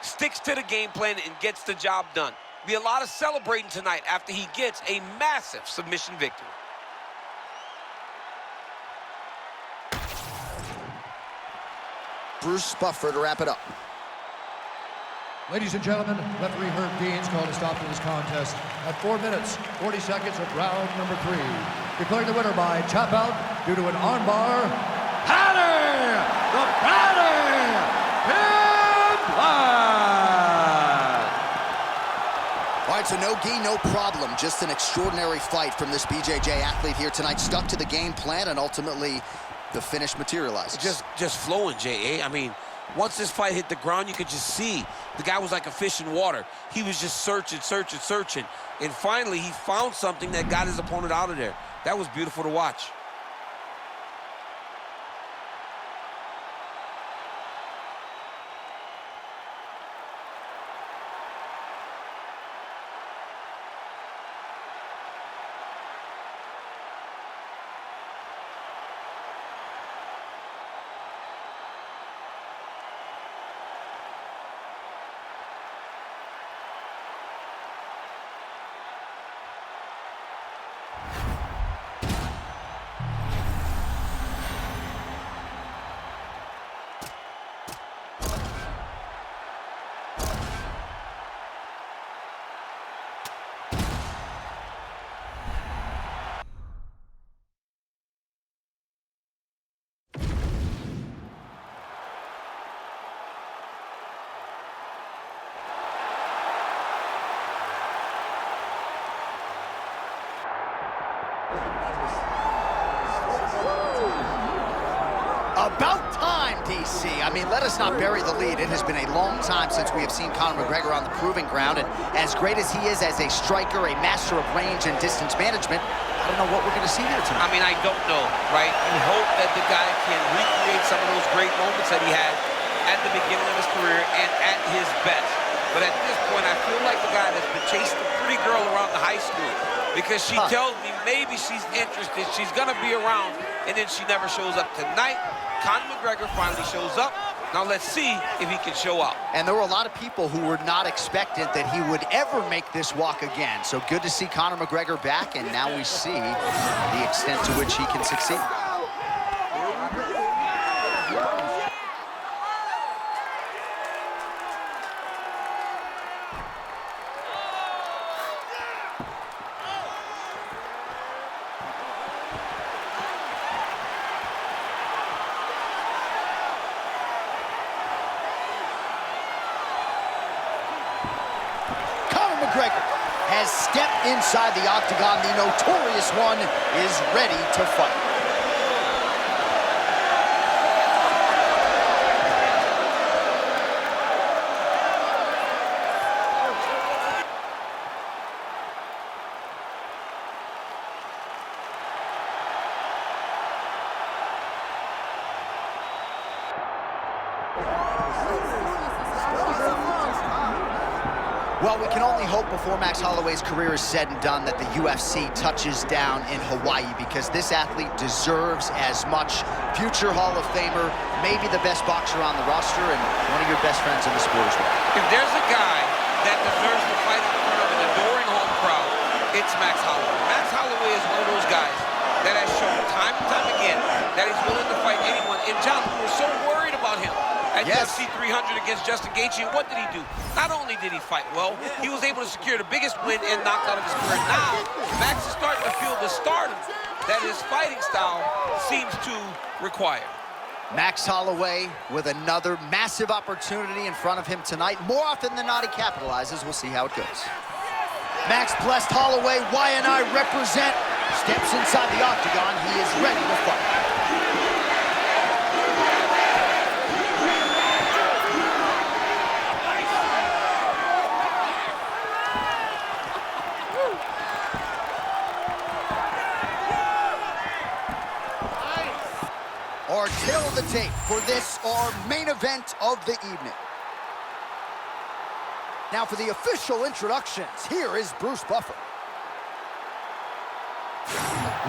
sticks to the game plan, and gets the job done. Be a lot of celebrating tonight after he gets a massive submission victory. Bruce Buffer to wrap it up. Ladies and gentlemen, referee Herb Deans called a stop to this contest at 4 minutes, 40 seconds of round number 3. Declaring the winner by tap out due to an armbar, Paddy, the Paddy Pimblett! All right, so no gi, no problem. Just an extraordinary fight from this BJJ athlete here tonight. Stuck to the game plan, and ultimately the finish materialized. Just flowing, J.A. I mean, once this fight hit the ground, you could just see the guy was like a fish in water. He was just searching. And finally, he found something that got his opponent out of there. That was beautiful to watch. About time, DC. I mean, let us not bury the lead. It has been a long time since we have seen Conor McGregor on the proving ground, and as great as he is as a striker, a master of range and distance management, I don't know what we're going to see here tonight. I mean, I don't know, right? You hope that the guy can recreate some of those great moments that he had at the beginning of his career and at his best. But at this point, I feel like the guy that's been chasing a pretty girl around the high school because she tells me maybe she's interested, she's going to be around, and then she never shows up. Tonight, Conor McGregor finally shows up. Now let's see if he can show up. And there were a lot of people who were not expectant that he would ever make this walk again. So good to see Conor McGregor back, and now we see the extent to which he can succeed. McGregor has stepped inside the octagon. The notorious one is ready to fight. Well, we can only hope before Max Holloway's career is said and done that the UFC touches down in Hawaii, because this athlete deserves as much. Future Hall of Famer, maybe the best boxer on the roster, and one of your best friends in the sport as well. If there's a guy that deserves to fight in front of an adoring home crowd, it's Max Holloway. Max Holloway is one of those guys that has shown time and time again that he's willing to fight anyone. And John, we were so worried about him at UFC 300 against Justin Gaethje. And what did he do? Not only did he fight well, he was able to secure the biggest win and knockout of his career. Now, Max is starting to feel the stardom that his fighting style seems to require. Max Holloway with another massive opportunity in front of him tonight. More often than not, he capitalizes. We'll see how it goes. Max blessed Holloway. Y&I represent. Steps inside the octagon. He is ready to fight. Our tail of the tape for this, our main event of the evening. Now for the official introductions, here is Bruce Buffer.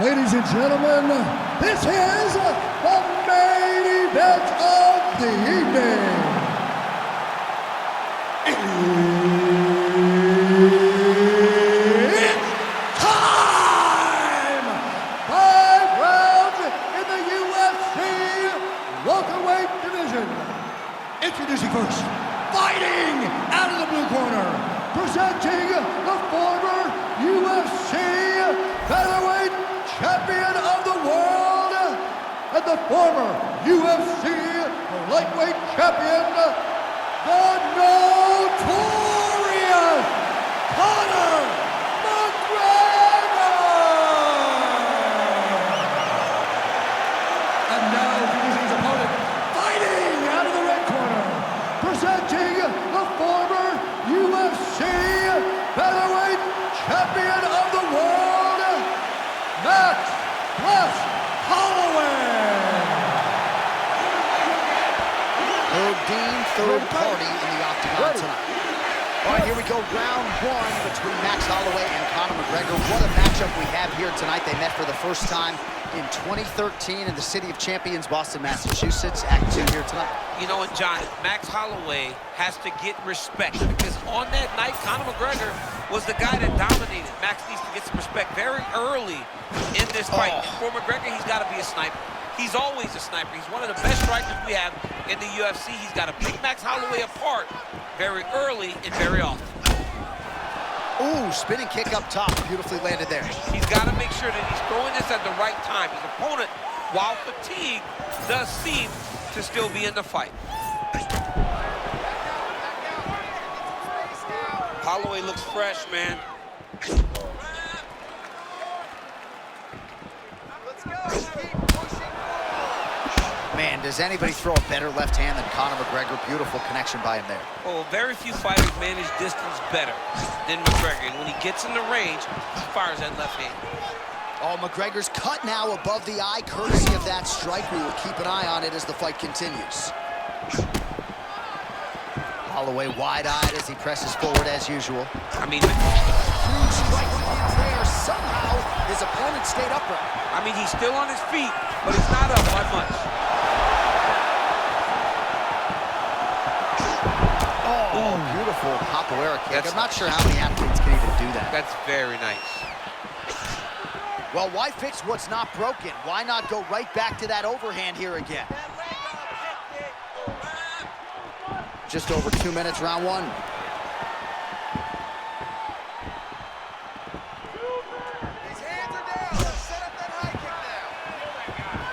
Ladies and gentlemen, this is the main event of the evening. It's time! 5 rounds in the UFC welterweight division. Introducing first, fighting out of the blue corner, presenting the former UFC featherweight champion of the world and the former UFC lightweight champion, the notorious Conor McGregor! And now introducing his opponent, fighting out of the red corner, presenting the former UFC featherweight champion of the world, Max Holloway. Third party in the octagon tonight. All right, here we go, round 1 between Max Holloway and Conor McGregor. What a matchup we have here tonight. They met for the first time in 2013 in the city of champions, Boston, Massachusetts. Act 2 here tonight. You know what, John? Max Holloway has to get respect, because on that night, Conor McGregor was the guy that dominated. Max needs to get some respect very early in this fight. And for McGregor, he's got to be a sniper. He's always a sniper. He's one of the best strikers we have in the UFC. He's got to pick Max Holloway apart very early and very often. Ooh, spinning kick up top. Beautifully landed there. He's got to make sure that he's throwing this at the right time. His opponent, while fatigued, does seem to still be in the fight. Holloway looks fresh, man. Man, does anybody throw a better left hand than Conor McGregor? Beautiful connection by him there. Oh, very few fighters manage distance better than McGregor. And when he gets in the range, he fires that left hand. Oh, McGregor's cut now above the eye, courtesy of that strike. We will keep an eye on it as the fight continues. Holloway wide-eyed as he presses forward as usual. I mean, huge strike lands there. Somehow, his opponent stayed upright. I mean, he's still on his feet, but he's not up by much. Oh, beautiful capoeira kick. I'm not sure how many athletes can even do that. That's very nice. Well, why fix what's not broken? Why not go right back to that overhand here again? Just over 2 minutes, round 1. His hands are down. Set up that high kick now.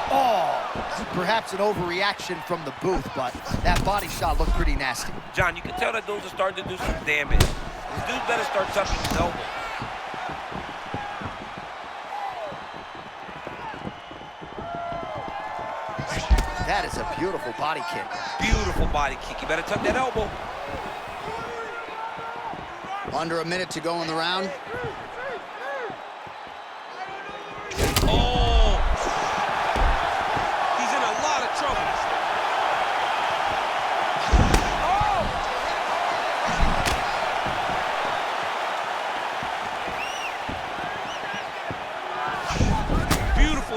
Oh, perhaps an overreaction from the booth, but that body shot looked pretty nasty. John, you can tell that those are starting to do some damage. This dude better start touching his elbow. That is a beautiful body kick. Beautiful body kick. You better tuck that elbow. Under a minute to go in the round.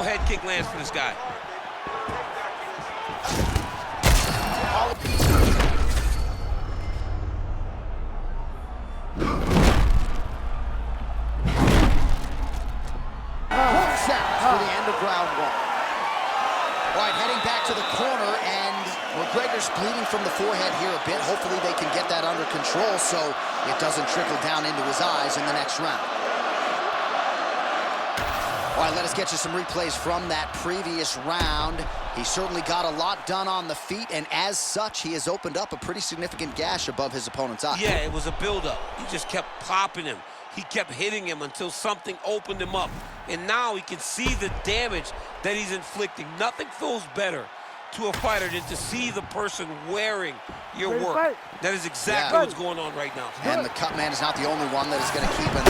Beautiful head kick lands for this guy. For the end of round one. All right, heading back to the corner, and McGregor's bleeding from the forehead here a bit. Hopefully they can get that under control so it doesn't trickle down into his eyes in the next round. All right, let us get you some replays from that previous round. He certainly got a lot done on the feet, and as such, he has opened up a pretty significant gash above his opponent's eye. Yeah, it was a buildup. He just kept popping him. He kept hitting him until something opened him up. And now he can see the damage that he's inflicting. Nothing feels better to a fighter than to see the person wearing your work. That is exactly what's going on right now. And the cut man is not the only one that is going to keep him.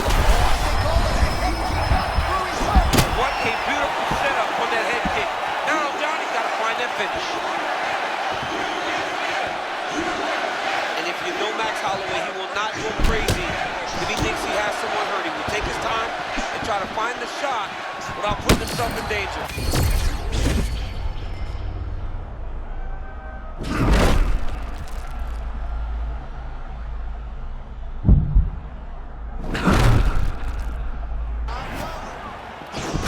What a beautiful setup on that head kick. Now Johnny's got to find that finish. And if you know Max Holloway, he will not go crazy if he thinks he has someone hurt. He will take his time and try to find the shot without putting himself in danger.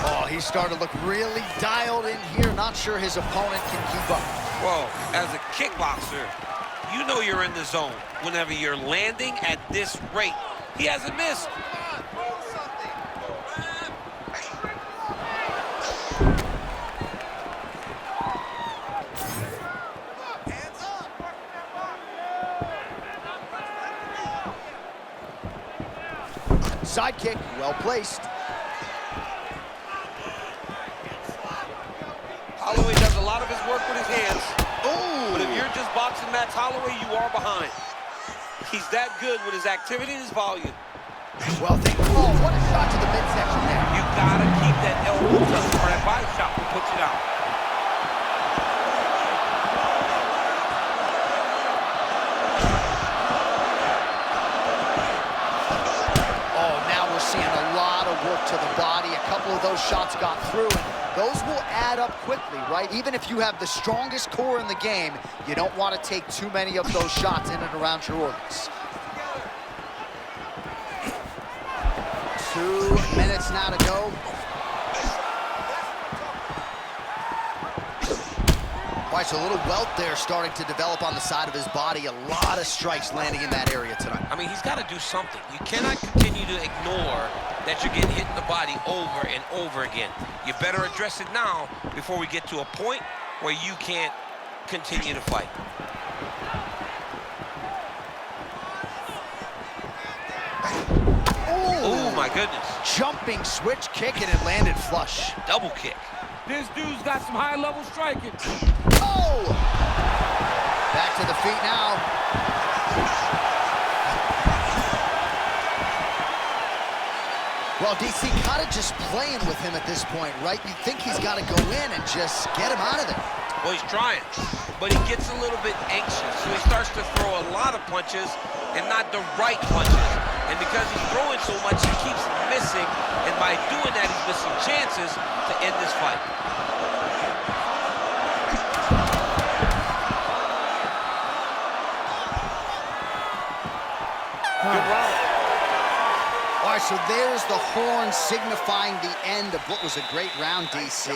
Oh, he's starting to look really dialed in here. Not sure his opponent can keep up. Well, as a kickboxer, you know you're in the zone whenever you're landing at this rate. He hasn't missed. Side kick, well placed. Holloway does a lot of his work with his hands. Oh! But if you're just boxing Max Holloway, you are behind. He's that good with his activity and his volume. Well, what a shot to the midsection there. You gotta keep that elbow tucked, or that body shot will put you down. Oh, now we're seeing a lot of work to the body. A couple of those shots got through, and those will add up quickly, right? Even if you have the strongest core in the game, you don't want to take too many of those shots in and around your organs. 2 minutes now to go. All right, so a little welt there starting to develop on the side of his body. A lot of strikes landing in that area tonight. I mean, he's got to do something. You cannot continue to ignore that you're getting hit in the body over and over again. You better address it now before we get to a point where you can't continue to fight. Oh, my goodness. Jumping switch kick, and it landed flush. Double kick. This dude's got some high-level striking. Oh! Back to the feet now. Well, DC kind of just playing with him at this point, right? You think he's got to go in and just get him out of there. Well, he's trying, but he gets a little bit anxious, so he starts to throw a lot of punches and not the right punches. And because he's throwing so much, he keeps missing, and by doing that, he's missing chances to end this fight. Good round. All right, so there's the horn signifying the end of what was a great round, DC.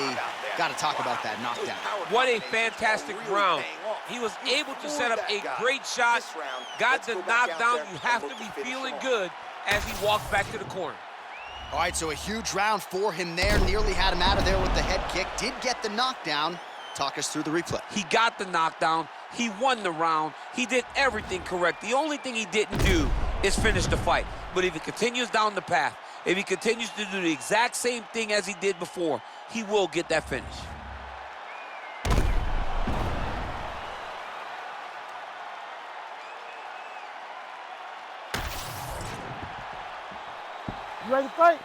Got to talk about that knockdown. What a fantastic round. He was able to set up a great shot, got the knockdown. You have to be feeling good as he walks back to the corner. All right, so a huge round for him there. Nearly had him out of there with the head kick. Did get the knockdown. Talk us through the replay. He got the knockdown. He won the round. He did everything correct. The only thing he didn't do is finish the fight. But if he continues down the path, if he continues to do the exact same thing as he did before, he will get that finish. You ready to fight?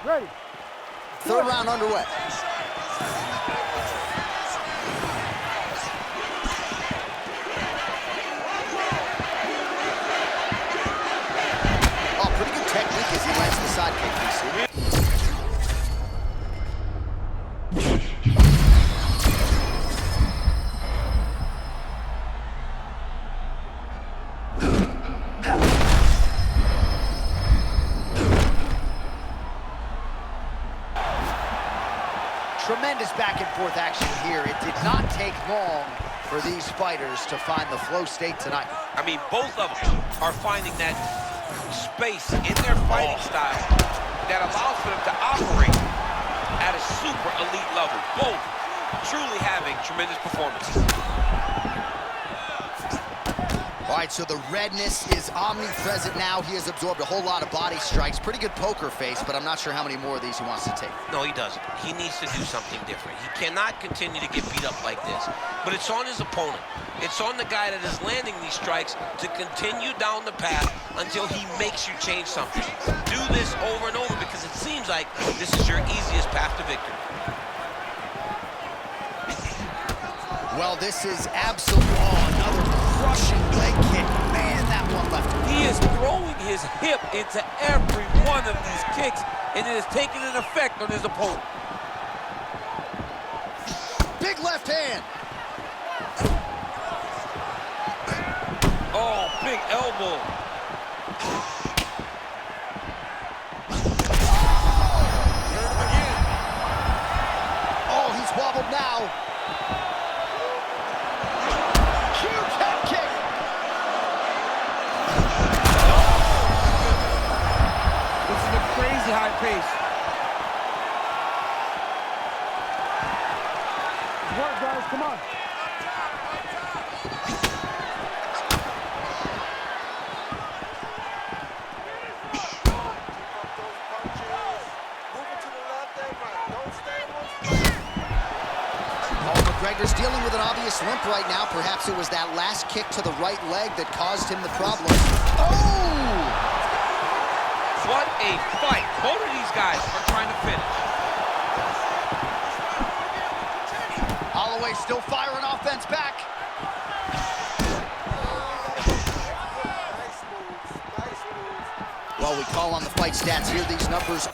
Ready. Third round underway. Oh, pretty good technique as he lands the side kick, DC. Tremendous back and forth action here. It did not take long for these fighters to find the flow state tonight. I mean, both of them are finding that space in their fighting style that allows for them to operate at a super elite level. Both truly having tremendous performances. All right, so the redness is omnipresent now. He has absorbed a whole lot of body strikes. Pretty good poker face, but I'm not sure how many more of these he wants to take. No, he doesn't. He needs to do something different. He cannot continue to get beat up like this. But it's on his opponent. It's on the guy that is landing these strikes to continue down the path until he makes you change something. Do this over and over because it seems like this is your easiest path to victory. Well, this is absolute, another crushing leg kick. Man, that one left. He is throwing his hip into every one of these kicks, and it is taking an effect on his opponent. Big left hand. Oh, big elbow. Oh, he's wobbled now. High pace. Work, guys, come on. McGregor's dealing with an obvious limp right now. Perhaps it was that last kick to the right leg that caused him the problem. Oh! What a fight. Both of these guys are trying to finish. Holloway still firing offense back. Well, we call on the fight stats here. These numbers.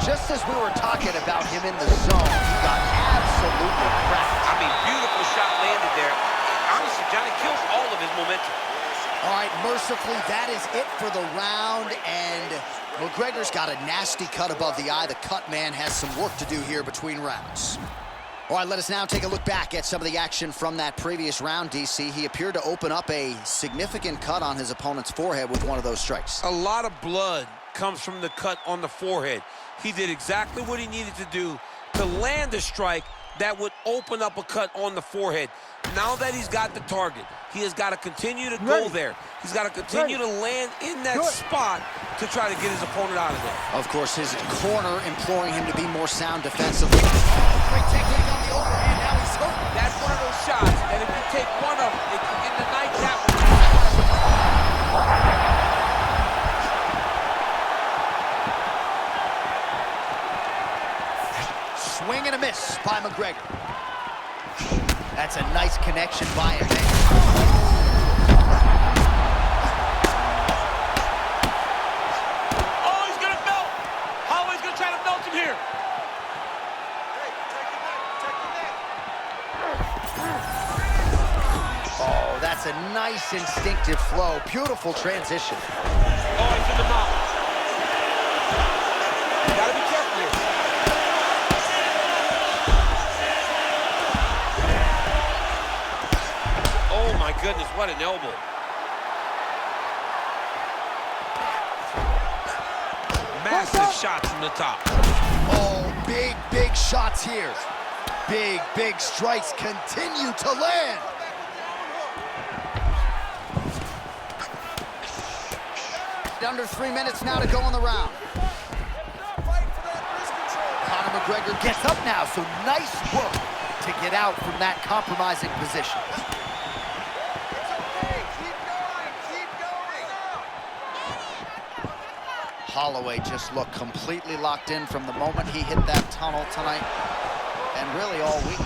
Just as we were talking about him in the zone, he got absolutely cracked. I mean, beautiful shot landed there. Honestly, Johnny kills all of his momentum. All right, mercifully, that is it for the round, and McGregor's got a nasty cut above the eye. The cut man has some work to do here between rounds. All right, let us now take a look back at some of the action from that previous round, DC. He appeared to open up a significant cut on his opponent's forehead with one of those strikes. A lot of blood comes from the cut on the forehead. He did exactly what he needed to do to land a strike that would open up a cut on the forehead. Now that he's got the target, he has got to continue to go there. He's got to continue to land in that spot to try to get his opponent out of there. Of course, his corner imploring him to be more sound defensively. Oh, great technique on the overhand. Now he's hurt. That's one of those shots, and if you take one of them, it can end the night that one. Swing and a miss by McGregor. That's a nice connection by him. Oh, he's gonna melt. Holloway's gonna try to melt him here. Oh, that's a nice instinctive flow. Beautiful transition. Oh, he's in the mouth. You gotta be careful here. Oh my goodness, what an elbow. Massive shots from the top. Oh, big shots here. Big strikes continue to land. Under 3 minutes now to go in the round. Conor McGregor gets up now, so nice work to get out from that compromising position. Holloway just looked completely locked in from the moment he hit that tunnel tonight. And really all week.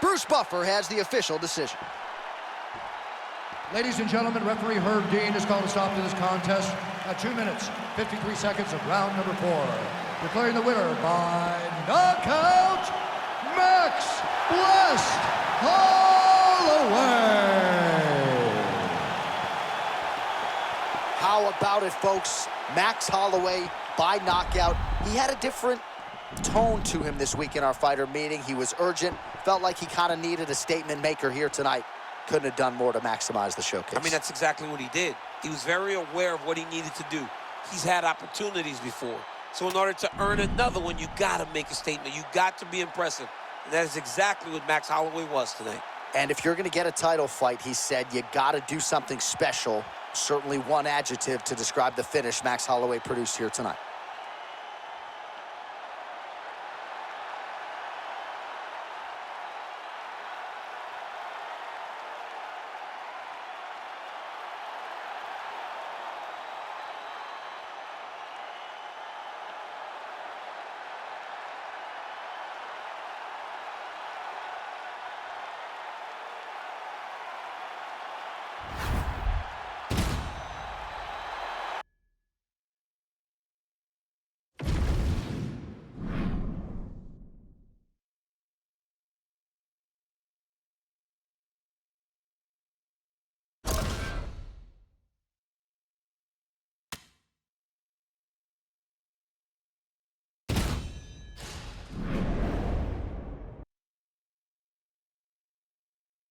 Bruce Buffer has the official decision. Ladies and gentlemen, referee Herb Dean has called a stop to this contest at 2 minutes, 53 seconds of round number 4. Declaring the winner by knockout, Max Blessed Holloway. How about it, folks? Max Holloway by knockout. He had a different tone to him this week in our fighter meeting. He was urgent, felt like he kind of needed a statement maker here tonight. Couldn't have done more to maximize the showcase. I mean, that's exactly what he did. He was very aware of what he needed to do. He's had opportunities before. So in order to earn another one, you got to make a statement. You got to be impressive. And that is exactly what Max Holloway was tonight. And if you're going to get a title fight, he said, you got to do something special. Certainly one adjective to describe the finish Max Holloway produced here tonight.